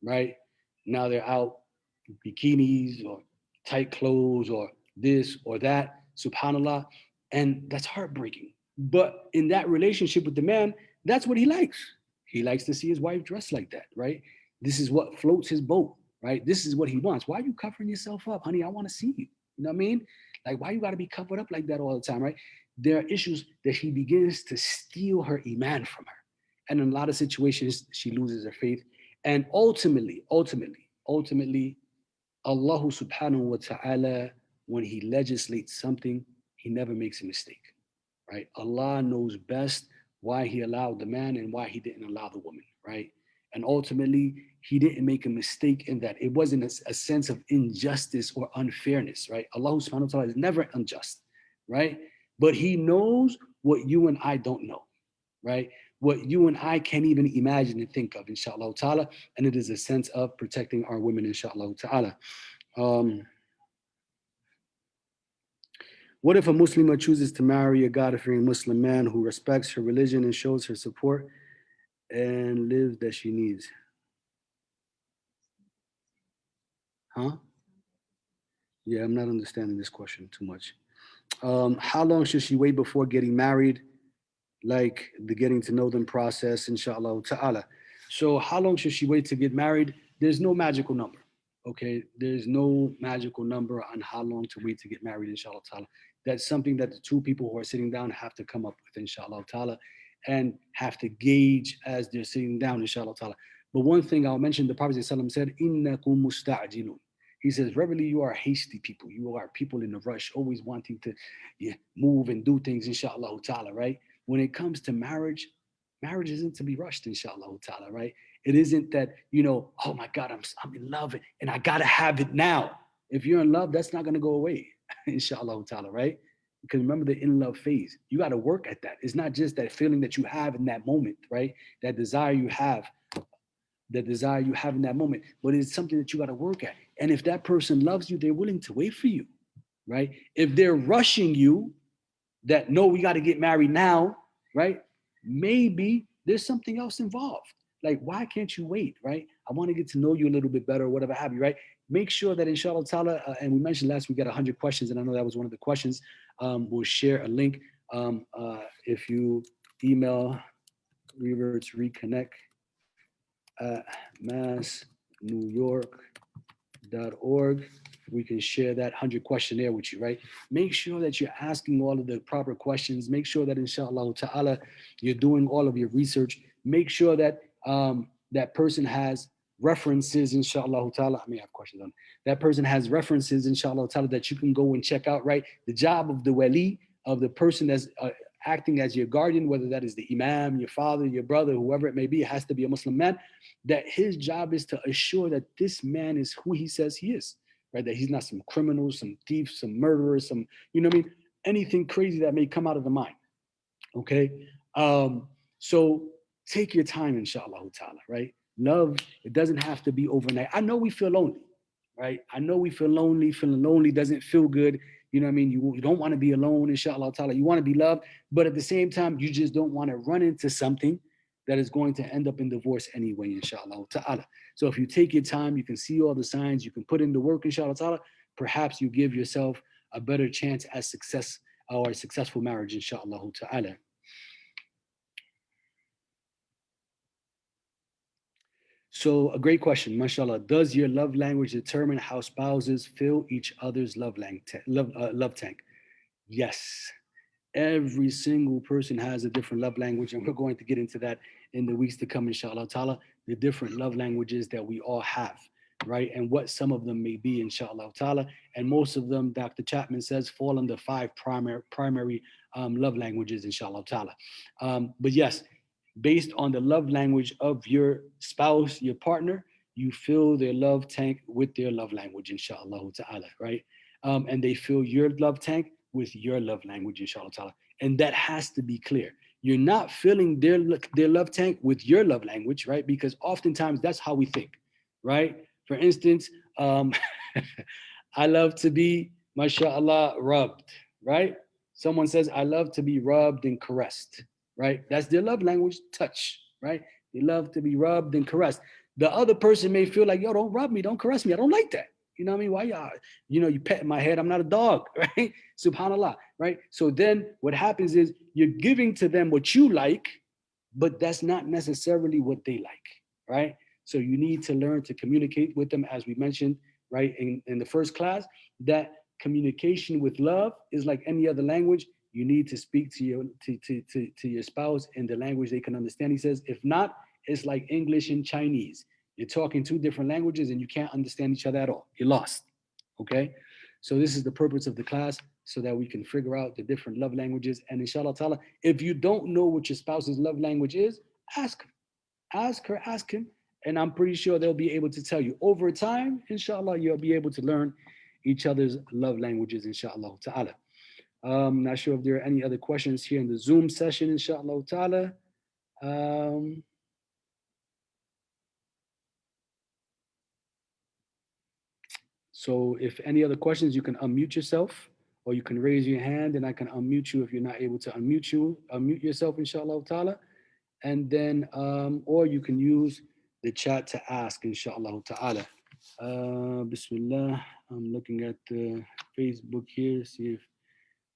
right? Now they're out bikinis or tight clothes or this or that, subhanAllah. And that's heartbreaking. But in that relationship with the man, that's what he likes. He likes to see his wife dressed like that, right? This is what floats his boat, right? This is what he wants. Why are you covering yourself up, honey? I want to see you. You know what I mean? Like, why you got to be covered up like that all the time, right? There are issues that he begins to steal her iman from her. And in a lot of situations, she loses her faith. And ultimately, Allah subhanahu wa ta'ala, when he legislates something, he never makes a mistake, right? Allah knows best why he allowed the man and why he didn't allow the woman, right? And ultimately, he didn't make a mistake in that. It wasn't a sense of injustice or unfairness, right? Allah subhanahu wa ta'ala is never unjust, right? But he knows what you and I don't know, right? What you and I can't even imagine and think of, inshallah ta'ala. And it is a sense of protecting our women, inshallah ta'ala. What if a Muslimah chooses to marry a God-fearing Muslim man who respects her religion and shows her support and lives that she needs? Huh? Yeah, I'm not understanding this question too much. How long should she wait before getting married? Like the getting to know them process, inshallah ta'ala. So how long should she wait to get married? There's no magical number, okay? There's no magical number on how long to wait to get married, inshallah ta'ala. That's something that the 2 people who are sitting down have to come up with, inshallah ta'ala, and have to gauge as they're sitting down, inshallah ta'ala. But one thing I'll mention, the Prophet ﷺ said, "Innakum musta'jilun." He says, "Verily, you are hasty people. You are people in a rush, always wanting to move and do things, inshallah ta'ala, right? When it comes to marriage, Marriage isn't to be rushed, inshallah ta'ala, right? It isn't that, you know, oh my God, I'm in love and I gotta have it now. If you're in love, that's not gonna go away, inshallah ta'ala, right? Because remember the in love phase. You got to work at that. It's not just that feeling that you have in that moment, right? That desire you have, that desire you have in that moment, but it's something that you got to work at. And if that person loves you, they're willing to wait for you, right? If they're rushing you, that no, we got to get married now, right? Maybe there's something else involved. Like, why can't you wait, right? I want to get to know you a little bit better, or whatever have you, right? Make sure that inshallah ta'ala, and we mentioned last week, got 100 questions, and I know that was one of the questions. We'll share a link. If you email Reverts Reconnect at massnewyork.org, we can share that 100 questionnaire with you, right? Make sure that you're asking all of the proper questions. Make sure that inshallah ta'ala, you're doing all of your research. Make sure that that person has references, inshallah ta'ala. I may have questions on that person has references, inshallah ta'ala, that you can go and check out, right? The job of the wali, of the person that's acting as your guardian, whether that is the imam, your father, your brother, whoever it may be, it has to be a Muslim man, that his job is to assure that this man is who he says he is, right? That he's not some criminal, some thief, some murderer, some, you know what I mean? Anything crazy that may come out of the mind, okay? So take your time, inshallah ta'ala, right? Love, it doesn't have to be overnight. I know we feel lonely, right? I know we feel lonely. Feeling lonely doesn't feel good. You know what I mean? You don't want to be alone, inshallah ta'ala. You want to be loved, but at the same time, you just don't want to run into something that is going to end up in divorce anyway, inshallah ta'ala. So if you take your time, you can see all the signs, you can put in the work, inshallah ta'ala, perhaps you give yourself a better chance at success or a successful marriage, inshallah ta'ala. So a great question, mashallah. Does your love language determine how spouses fill each other's love tank? Yes. Every single person has a different love language, and we're going to get into that in the weeks to come, inshallah ta'ala, the different love languages that we all have, right? And what some of them may be, inshallah ta'ala. And most of them, Dr. Chapman says, fall under five primary love languages, inshallah ta'ala. But yes, based on the love language of your spouse, your partner, you fill their love tank with their love language, inshallah ta'ala, right? And they fill your love tank with your love language, inshallah ta'ala. And that has to be clear. You're not filling their love tank with your love language, right? Because oftentimes that's how we think, right? For instance, I love to be, mashallah, rubbed, right? Someone says, I love to be rubbed and caressed, right? That's their love language, touch, right? They love to be rubbed and caressed. The other person may feel like, yo, don't rub me, don't caress me. I don't like that. You know what I mean? Why y'all, you pet my head. I'm not a dog, right? Subhanallah, right? So then what happens is you're giving to them what you like, but that's not necessarily what they like, right? So you need to learn to communicate with them, as we mentioned, right, in the first class, that communication with love is like any other language. You need to speak to your spouse in the language they can understand. He says, if not, it's like English and Chinese. You're talking two different languages and you can't understand each other at all. You're lost. Okay? So this is the purpose of the class, so that we can figure out the different love languages. And inshallah ta'ala, if you don't know what your spouse's love language is, ask him. Ask her, ask him. And I'm pretty sure they'll be able to tell you. Over time, inshallah, you'll be able to learn each other's love languages, inshallah ta'ala. Not sure if there are any other questions here in the Zoom session, inshallah ta'ala. So if any other questions, you can unmute yourself, or you can raise your hand and I can unmute you if you're not able to unmute yourself, inshallah ta'ala. And then, or you can use the chat to ask, inshallah ta'ala. Bismillah. I'm looking at the Facebook here, see if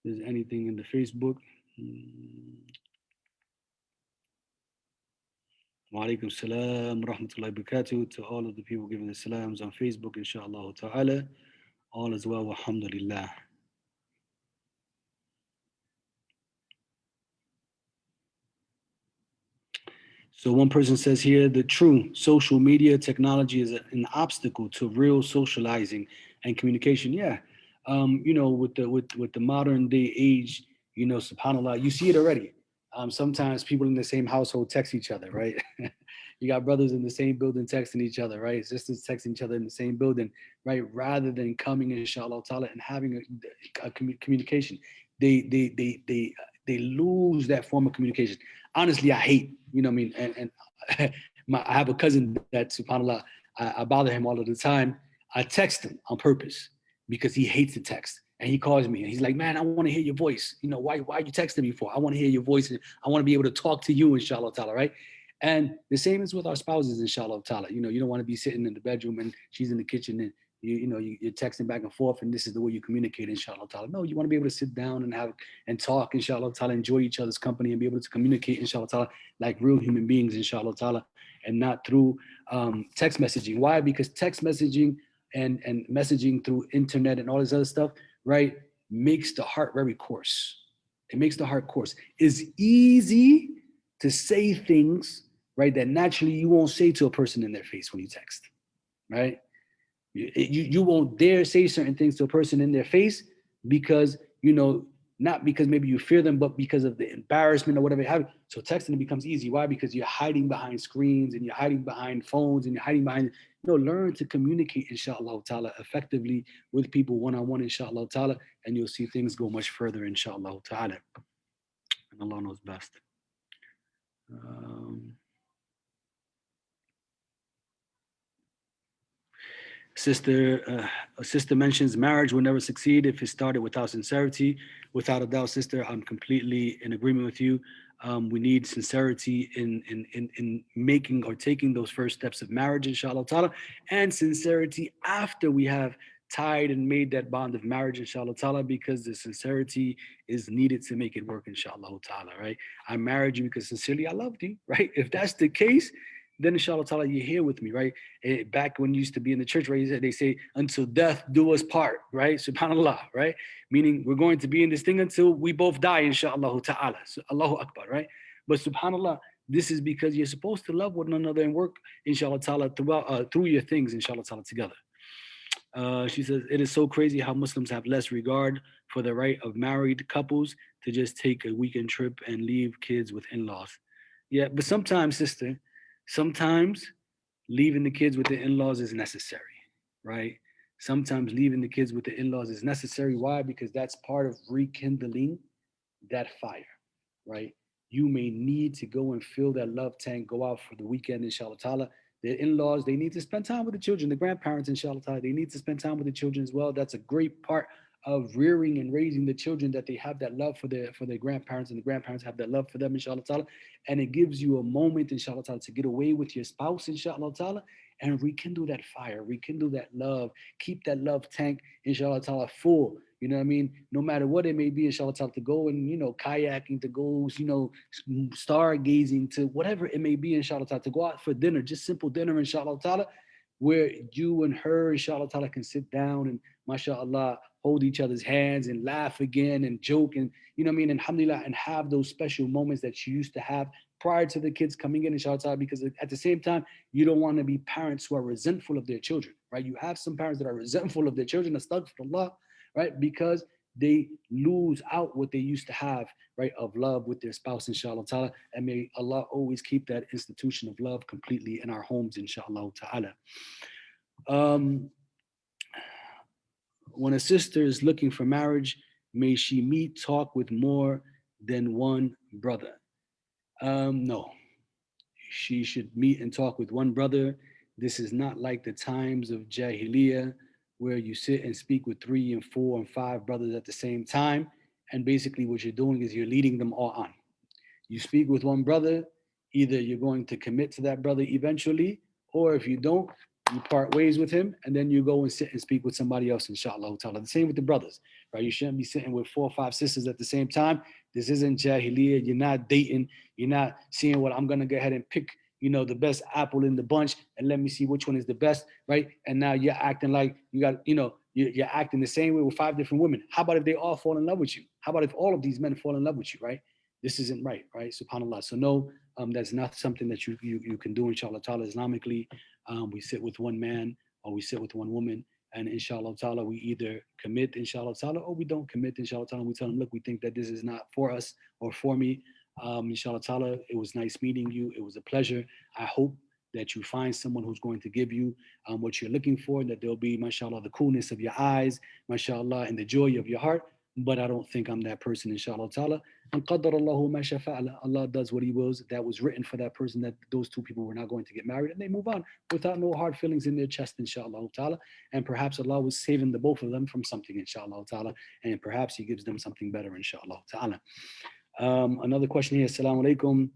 there's anything in the Facebook. Wa alaikum salam, rahmatullahi barakatuh, to all of the people giving the salams on Facebook, inshallah ta'ala. All is well, alhamdulillah. So one person says here, the true social media technology is an obstacle to real socializing and communication. Yeah, with the modern day age, subhanallah, you see it already. Sometimes people in the same household text each other, right? You got brothers in the same building texting each other, right? Sisters texting each other in the same building, right? Rather than coming, inshallah ta'ala, and having a communication, they lose that form of communication. Honestly, I hate, you know what I mean? And I have a cousin that, subhanAllah, I bother him all of the time. I text him on purpose because he hates the text. And he calls me and he's like, man, I want to hear your voice. You know, why are you texting me for? I want to hear your voice and I want to be able to talk to you, inshallah ta'ala, right? And the same is with our spouses, inshallah ta'ala. You know, you don't want to be sitting in the bedroom and she's in the kitchen and you're texting back and forth and this is the way you communicate, inshallah ta'ala. No, you want to be able to sit down and talk, inshallah ta'ala, enjoy each other's company and be able to communicate, inshallah ta'ala, like real human beings, inshallah ta'ala, and not through text messaging. Why? Because text messaging and messaging through internet and all this other stuff, right, makes the heart very coarse. It makes the heart coarse. It's easy to say things, right, that naturally you won't say to a person in their face when you text, right? You won't dare say certain things to a person in their face because, not because maybe you fear them, but because of the embarrassment or whatever you have. So texting becomes easy. Why? Because you're hiding behind screens and you're hiding behind phones and you're hiding behind, learn to communicate, inshallah ta'ala, effectively with people one-on-one, inshallah ta'ala, and you'll see things go much further, inshallah ta'ala. And Allah knows best. A sister mentions marriage will never succeed if it started without sincerity. Without a doubt, sister, I'm completely in agreement with you. We need sincerity in making or taking those first steps of marriage, inshallah ta'ala, and sincerity after we have tied and made that bond of marriage, inshallah ta'ala, because the sincerity is needed to make it work, inshallah ta'ala, right? I married you because sincerely I loved you, right? If that's the case, then inshallah ta'ala, you're here with me, right? Back when you used to be in the church, right? They say, until death do us part, right? Subhanallah, right? Meaning we're going to be in this thing until we both die, inshallah ta'ala. So, Allahu Akbar, right? But subhanallah, this is because you're supposed to love one another and work, inshallah ta'ala, through your things, inshallah ta'ala, together. She says, it is so crazy how Muslims have less regard for the right of married couples to just take a weekend trip and leave kids with in-laws. Yeah, but sometimes, sister, sometimes leaving the kids with the in-laws is necessary, right? Sometimes leaving the kids with the in-laws is necessary. Why? Because that's part of rekindling that fire, right? You may need to go and fill that love tank, go out for the weekend, inshallah ta'ala. The in-laws, they need to spend time with the children. The grandparents, inshallah ta'ala, they need to spend time with the children as well. That's a great part of rearing and raising the children, that they have that love for their grandparents and the grandparents have that love for them, inshallah ta'ala. And it gives you a moment, inshallah ta'ala, to get away with your spouse, inshallah ta'ala, and rekindle that fire, rekindle that love, keep that love tank, inshallah ta'ala, full. You know what I mean? No matter what it may be, inshallah ta'ala, to go and, kayaking, to go, stargazing, to whatever it may be, inshallah ta'ala, to go out for dinner, just simple dinner, inshallah ta'ala, where you and her, inshallah ta'ala, can sit down and, mashallah, hold each other's hands and laugh again and joke and, and alhamdulillah, and have those special moments that you used to have prior to the kids coming in, inshallah ta'ala, because at the same time, you don't want to be parents who are resentful of their children, right? You have some parents that are resentful of their children, astaghfirullah, right? Because they lose out what they used to have, right, of love with their spouse, inshallah ta'ala. And may Allah always keep that institution of love completely in our homes, inshallah ta'ala. When a sister is looking for marriage, may she talk with more than one brother? No. She should meet and talk with one brother. This is not like the times of Jahiliyyah, where you sit and speak with 3 and 4 and 5 brothers at the same time. And basically what you're doing is you're leading them all on. You speak with one brother, either you're going to commit to that brother eventually, or if you don't, you part ways with him, and then you go and sit and speak with somebody else, inshallah ta'ala. The same with the brothers, right? You shouldn't be sitting with 4 or 5 sisters at the same time. This isn't Jahiliyyah. You're not dating. You're not seeing what I'm going to go ahead and pick, the best apple in the bunch, and let me see which one is the best, right? And now you're acting like you got, you're acting the same way with 5 different women. How about if they all fall in love with you? How about if all of these men fall in love with you, right? This isn't right, right? SubhanAllah. So no, that's not something that you can do, inshallah ta'ala, Islamically. We sit with one man or we sit with one woman, and inshallah ta'ala, we either commit, inshallah ta'ala, or we don't commit, inshallah ta'ala. We tell them, look, we think that this is not for us or for me. Inshallah ta'ala, it was nice meeting you. It was a pleasure. I hope that you find someone who's going to give you what you're looking for, that there'll be, mashallah, the coolness of your eyes, mashallah, and the joy of your heart. But I don't think I'm that person, inshallah ta'ala. And qadar Allahu ma shafa'ala. Allah does what He wills. That was written for that person, that those two people were not going to get married, and they move on without no hard feelings in their chest, inshallah ta'ala. And perhaps Allah was saving the both of them from something, inshallah ta'ala. And perhaps He gives them something better, inshallah ta'ala. Another question here, assalamu alaikum.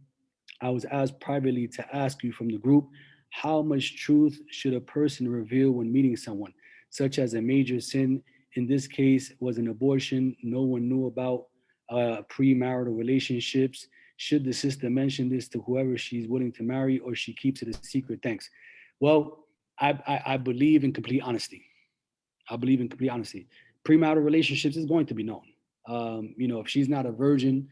I was asked privately to ask you from the group, how much truth should a person reveal when meeting someone, such as a major sin? In this case, was an abortion. No one knew about premarital relationships. Should the sister mention this to whoever she's willing to marry, or she keeps it a secret? Thanks. Well, I believe in complete honesty. I believe in complete honesty. Premarital relationships is going to be known. If she's not a virgin,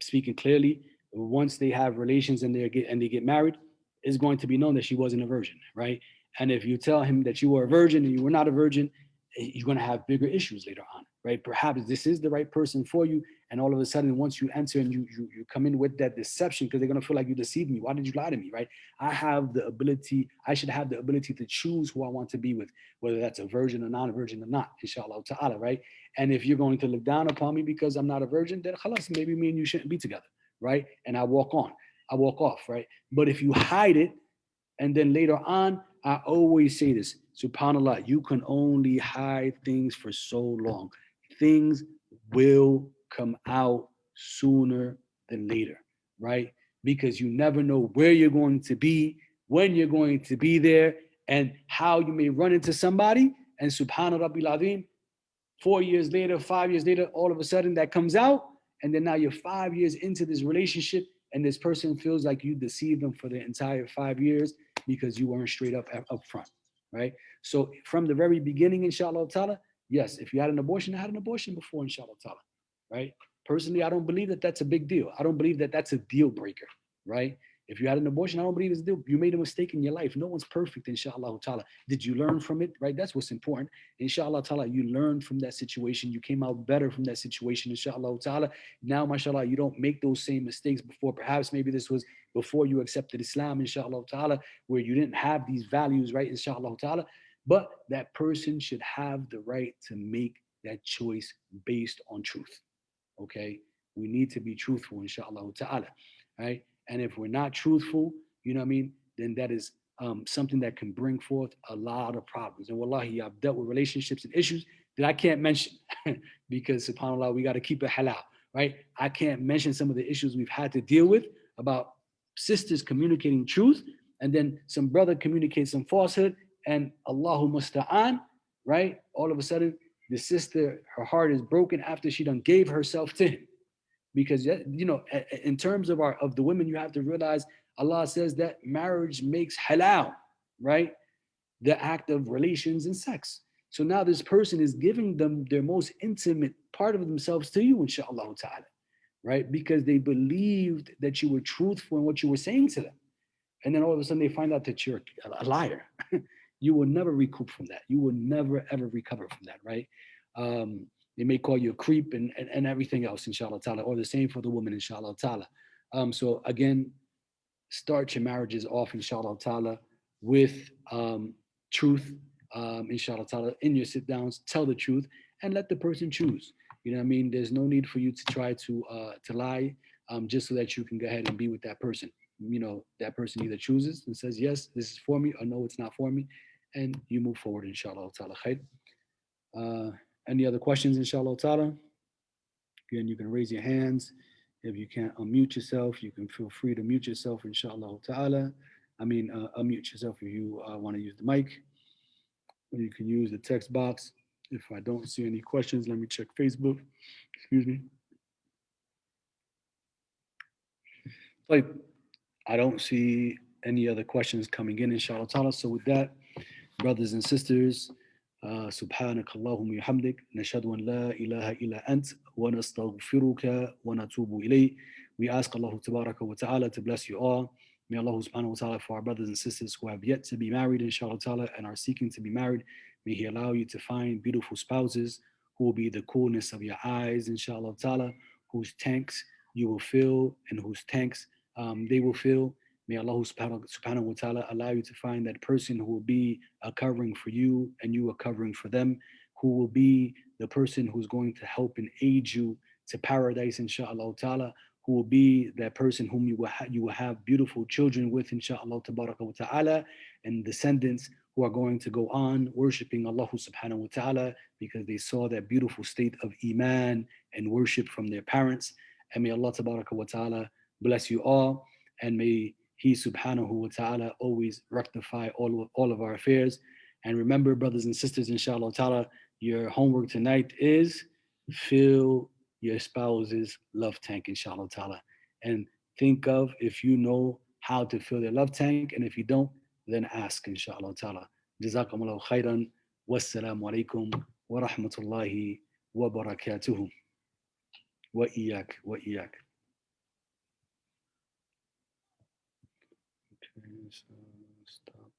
speaking clearly, once they have relations and they get married, it's going to be known that she wasn't a virgin, right? And if you tell him that you were a virgin and you were not a virgin, you're going to have bigger issues later on, right? Perhaps this is the right person for you, and all of a sudden, once you enter and you come in with that deception, because they're going to feel like you deceived me. Why did you lie to me, right? I should have the ability to choose who I want to be with, whether that's a virgin or non-virgin or not, inshallah ta'ala, right? And if you're going to look down upon me because I'm not a virgin, then khalas, maybe me and you shouldn't be together, right? And I walk off, right? But if you hide it, and then later on, I always say this, subhanAllah, you can only hide things for so long. Things will come out sooner than later, right? Because you never know where you're going to be, when you're going to be there, and how you may run into somebody. And subhanallah, Rabbil Azim, 4 years later, 5 years later, all of a sudden that comes out. And then now you're 5 years into this relationship, and this person feels like you deceived them for the entire 5 years because you weren't straight up front, right? So from the very beginning, inshallah ta'ala, yes, if you had an abortion, I had an abortion before, inshallah ta'ala, right? Personally, I don't believe that that's a big deal. I don't believe that that's a deal breaker, right? If you had an abortion, I don't believe it's a deal. You made a mistake in your life. No one's perfect, inshallah ta'ala. Did you learn from it, right? That's what's important. Inshallah ta'ala, you learned from that situation. You came out better from that situation, inshallah ta'ala. Now, mashallah, you don't make those same mistakes before. Perhaps maybe this was before you accepted Islam, inshallah ta'ala, where you didn't have these values, right, inshallah ta'ala. But that person should have the right to make that choice based on truth. Okay? We need to be truthful, inshallah ta'ala, right? And if we're not truthful, you know what I mean, then that is something that can bring forth a lot of problems. And wallahi, I've dealt with relationships and issues that I can't mention because subhanAllah, we got to keep it halal, right? I can't mention some of the issues we've had to deal with about sisters communicating truth, and then some brother communicates some falsehood, and Allahu musta'an, right? All of a sudden, the sister, her heart is broken after she done gave herself to him. Because in terms of the women, you have to realize Allah says that marriage makes halal, right? The act of relations and sex. So now this person is giving them their most intimate part of themselves to you, inshallah ta'ala, right? Because they believed that you were truthful in what you were saying to them. And then all of a sudden they find out that you're a liar. You will never recoup from that. You will never, ever recover from that, right? They may call you a creep and everything else, inshallah ta'ala, or the same for the woman, inshallah ta'ala. So again, start your marriages off, inshallah ta'ala, with truth, inshallah ta'ala, in your sit downs, tell the truth and let the person choose. You know what I mean? There's no need for you to try to lie just so that you can go ahead and be with that person. That person either chooses and says, yes, this is for me, or no, it's not for me. And you move forward, inshallah ta'ala. Khair. Any other questions, inshallah ta'ala? Again, you can raise your hands. If you can't unmute yourself, you can feel free to mute yourself, inshallah ta'ala. Unmute yourself if you want to use the mic. Or you can use the text box. If I don't see any questions, let me check Facebook. Excuse me. Like, I don't see any other questions coming in, inshallah ta'ala. So with that, brothers and sisters, سبحانك اللهم وبحمدك نشهد أن لا إله إلا أنت ونستغفرك ونتوب إليك. We ask Allah Tabaraka wa Ta'ala to bless you all. May Allah subhanahu wa ta'ala, for our brothers and sisters who have yet to be married, inshallah ta'ala, and are seeking to be married, may He allow you to find beautiful spouses who will be the coolness of your eyes, inshallah ta'ala, whose tanks you will fill and whose tanks they will fill. May Allah subhanahu wa ta'ala allow you to find that person who will be a covering for you and you a covering for them, who will be the person who's going to help and aid you to paradise, inshallah ta'ala, who will be that person whom you will have beautiful children with, inshallah ta'ala, and descendants who are going to go on worshiping Allah subhanahu wa ta'ala because they saw that beautiful state of iman and worship from their parents. And may Allah wa ta'ala bless you all, and may He subhanahu wa ta'ala always rectify all of our affairs. And remember, brothers and sisters, inshallah ta'ala, your homework tonight is fill your spouse's love tank, inshallah ta'ala. And think of if you know how to fill their love tank, and if you don't, then ask, inshallah ta'ala. Jazakumullahu khairan. Wassalamu alaikum wa rahmatullahi wa barakatuhu. Wa iyak, wa iyak. Okay, so stop.